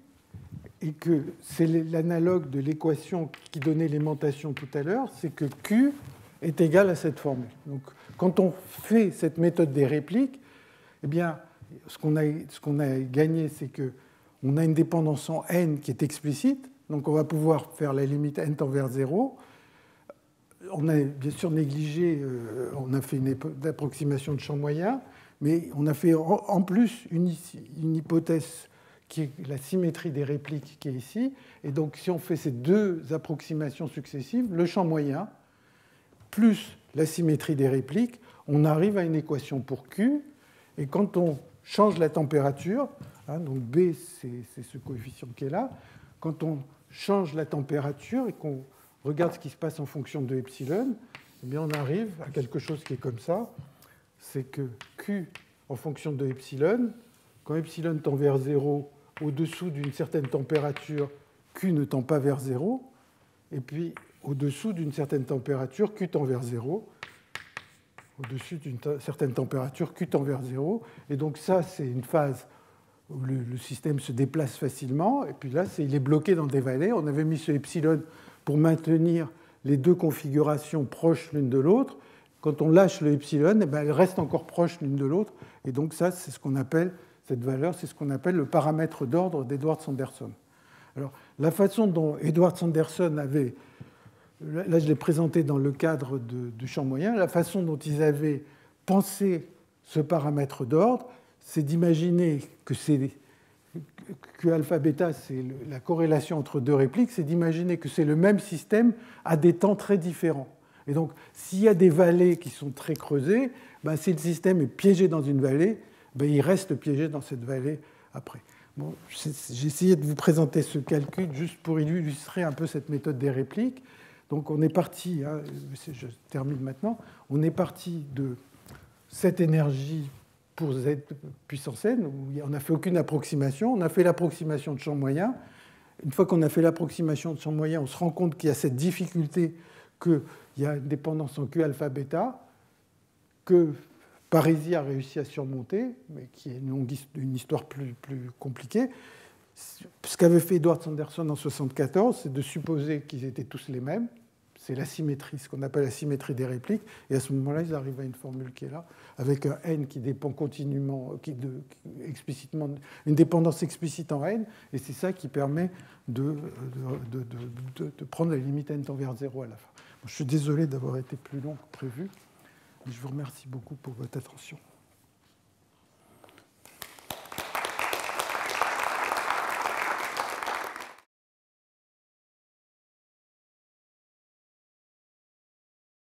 et que c'est l'analogue de l'équation qui donnait l'aimantation tout à l'heure, c'est que Q est égal à cette formule. Donc quand on fait cette méthode des répliques, eh bien, ce qu'on a gagné, c'est qu'on a une dépendance en n qui est explicite, donc on va pouvoir faire la limite n tend vers 0. On a bien sûr négligé, on a fait une approximation de champ moyen, mais on a fait en plus une hypothèse qui est la symétrie des répliques qui est ici. Et donc si on fait ces deux approximations successives, le champ moyen plus la symétrie des répliques, on arrive à une équation pour Q. Et quand on change la température, hein, donc B c'est ce coefficient qui est là, quand on change la température et qu'on regarde ce qui se passe en fonction de epsilon, eh bien on arrive à quelque chose qui est comme ça. C'est que Q en fonction de epsilon, quand epsilon tend vers 0, au-dessous d'une certaine température, Q ne tend pas vers 0. Et puis au-dessous d'une certaine température, Q tend vers 0. Au-dessus d'une certaine température, Q tend vers 0. Et donc ça, c'est une phase où le système se déplace facilement. Et puis là, il est bloqué dans des vallées. On avait mis ce epsilon pour maintenir les deux configurations proches l'une de l'autre. Quand on lâche le epsilon, eh bien, elles restent encore proches l'une de l'autre. Et donc ça, c'est ce qu'on appelle, cette valeur, c'est ce qu'on appelle le paramètre d'ordre d'Edwards-Sanderson. Alors, la façon dont Edwards-Sanderson avait, là je l'ai présenté dans le cadre du champ moyen, la façon dont ils avaient pensé ce paramètre d'ordre, c'est d'imaginer que alpha bêta, c'est la corrélation entre deux répliques, c'est d'imaginer que c'est le même système à des temps très différents. Et donc, s'il y a des vallées qui sont très creusées, ben, si le système est piégé dans une vallée, ben, il reste piégé dans cette vallée après. Bon, j'ai essayé de vous présenter ce calcul juste pour illustrer un peu cette méthode des répliques. Donc, on est parti, hein, je termine maintenant, on est parti de cette énergie pour Z puissance n, où on n'a fait aucune approximation. On a fait l'approximation de champ moyen. Une fois qu'on a fait l'approximation de champ moyen, on se rend compte qu'il y a cette difficulté qu'il y a une dépendance en Q alpha bêta, que Parisi a réussi à surmonter, mais qui est une histoire plus compliquée. Ce qu'avait fait Edwards-Sanderson en 1974, c'est de supposer qu'ils étaient tous les mêmes. C'est la symétrie, ce qu'on appelle la symétrie des répliques. Et à ce moment-là, ils arrivent à une formule qui est là, avec un n qui dépend continuellement, explicitement, une dépendance explicite en n. Et c'est ça qui permet de prendre la limite n tend vers 0 à la fin. Bon, je suis désolé d'avoir été plus long que prévu. Je vous remercie beaucoup pour votre attention.